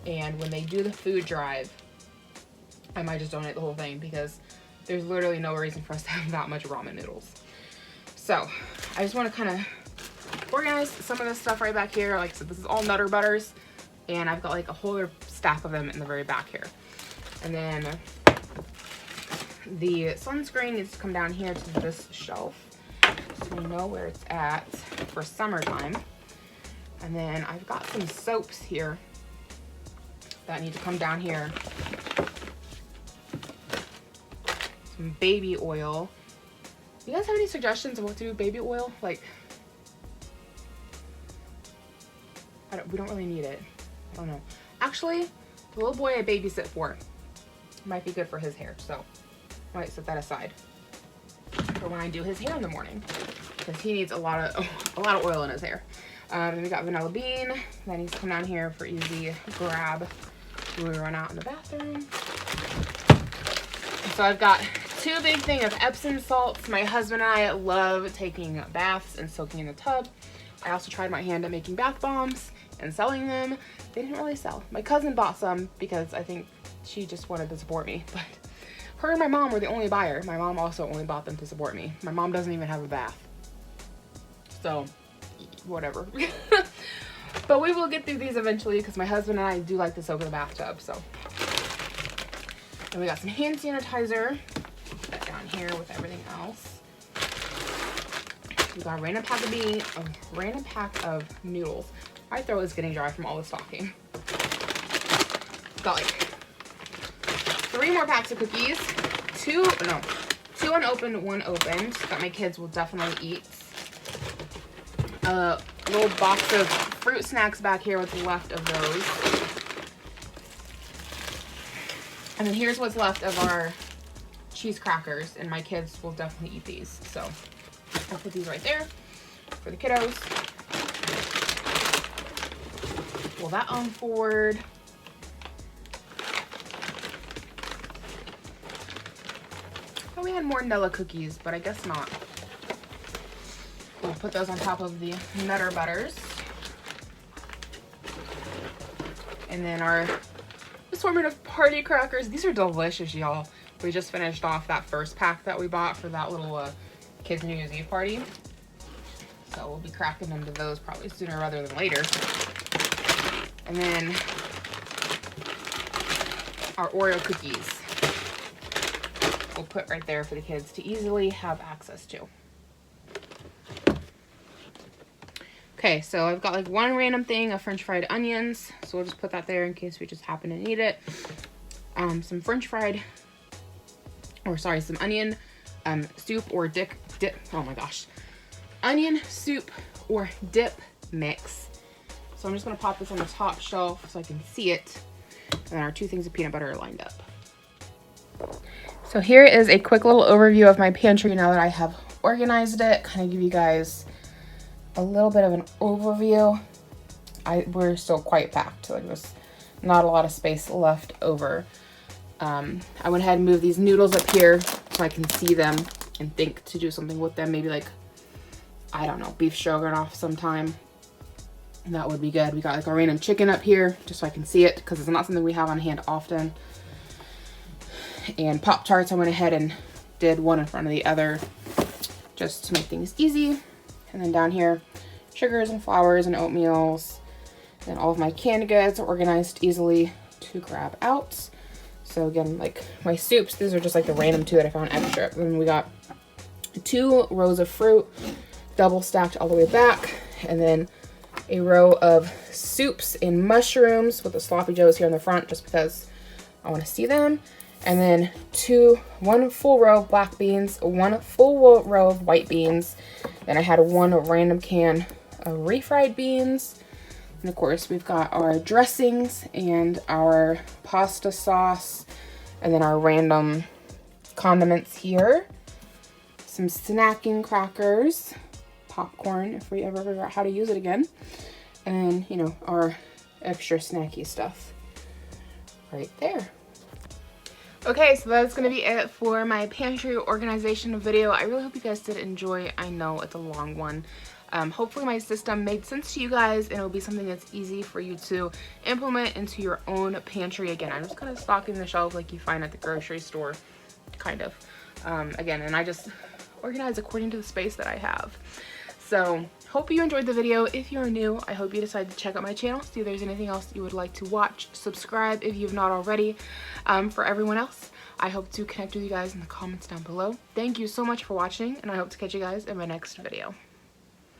A: And when they do the food drive, I might just donate the whole thing because there's literally no reason for us to have that much ramen noodles. So I just want to kind of organize some of this stuff right back here. Like I said, this is all Nutter Butters, and I've got like a whole other stack of them in the very back here. And then the sunscreen needs to come down here to this shelf so we know where it's at for summertime. And then I've got some soaps here that need to come down here. Some baby oil. You guys have any suggestions of what to do with baby oil? Like, we don't really need it. I don't know. Actually, the little boy I babysit for might be good for his hair, so I might set that aside for when I do his hair in the morning because he needs a lot of oil in his hair. Then we got vanilla bean that needs to come down here for easy grab when we run out in the bathroom. So I've got 2 big things of Epsom salts. My husband and I love taking baths and soaking in the tub. I also tried my hand at making bath bombs and selling them. They didn't really sell. My cousin bought some because I think she just wanted to support me, but Her and my mom were the only buyer. My mom also only bought them to support me. My mom doesn't even have a bath. So, whatever. But we will get through these eventually because my husband and I do like to soak in the bathtub, so. And we got some hand sanitizer. Put that down here with everything else. We got a random pack of noodles. My throat is getting dry from all this talking. Got like 3 more packs of cookies. 2 unopened, 1 opened that my kids will definitely eat. A little box of fruit snacks back here with left of those. And then here's what's left of our cheese crackers, and my kids will definitely eat these. So I'll put these right there for the kiddos. Pull that on forward. Oh, we had more Nilla cookies, but I guess not. We'll put those on top of the Nutter Butters. And then our assortment of party crackers. These are delicious, y'all. We just finished off that first pack that we bought for that little kids' New Year's Eve party. So we'll be cracking into those probably sooner rather than later. And then our Oreo cookies we'll put right there for the kids to easily have access to. Okay, so I've got like one random thing of French fried onions. So we'll just put that there in case we just happen to need it. Some some onion soup or dip. Oh my gosh. Onion soup or dip mix. So I'm just gonna pop this on the top shelf so I can see it. And then our 2 things of peanut butter are lined up. So here is a quick little overview of my pantry now that I have organized it. Kind of give you guys a little bit of an overview. We're still quite packed. Like there's not a lot of space left over. I went ahead and moved these noodles up here so I can see them and think to do something with them. Maybe like, I don't know, beef stroganoff sometime. That would be good. We got like a random chicken up here just so I can see it because it's not something we have on hand often. And Pop-Tarts, I went ahead and did one in front of the other just to make things easy. And then down here, sugars and flours and oatmeals. And all of my canned goods are organized easily to grab out. So again, like my soups, these are just like the random 2 that I found extra. And then we got 2 rows of fruit, double stacked all the way back. And then a row of soups and mushrooms with the sloppy joes here in the front just because I want to see them. And then 1 full row of black beans, 1 full row of white beans. Then I had 1 random can of refried beans. And of course we've got our dressings and our pasta sauce and then our random condiments here. Some snacking crackers, popcorn if we ever figure out how to use it again. And then, you know, our extra snacky stuff right there. Okay, so that's going to be it for my pantry organization video. I really hope you guys did enjoy. I know it's a long one. Hopefully my system made sense to you guys and it'll be something that's easy for you to implement into your own pantry. Again, I'm just kind of stocking the shelf like you find at the grocery store, kind of. Again, and I just organize according to the space that I have. So, hope you enjoyed the video. If you're new, I hope you decide to check out my channel, see if there's anything else you would like to watch. Subscribe if you've not already. For everyone else, I hope to connect with you guys in the comments down below. Thank you so much for watching, and I hope to catch you guys in my next video.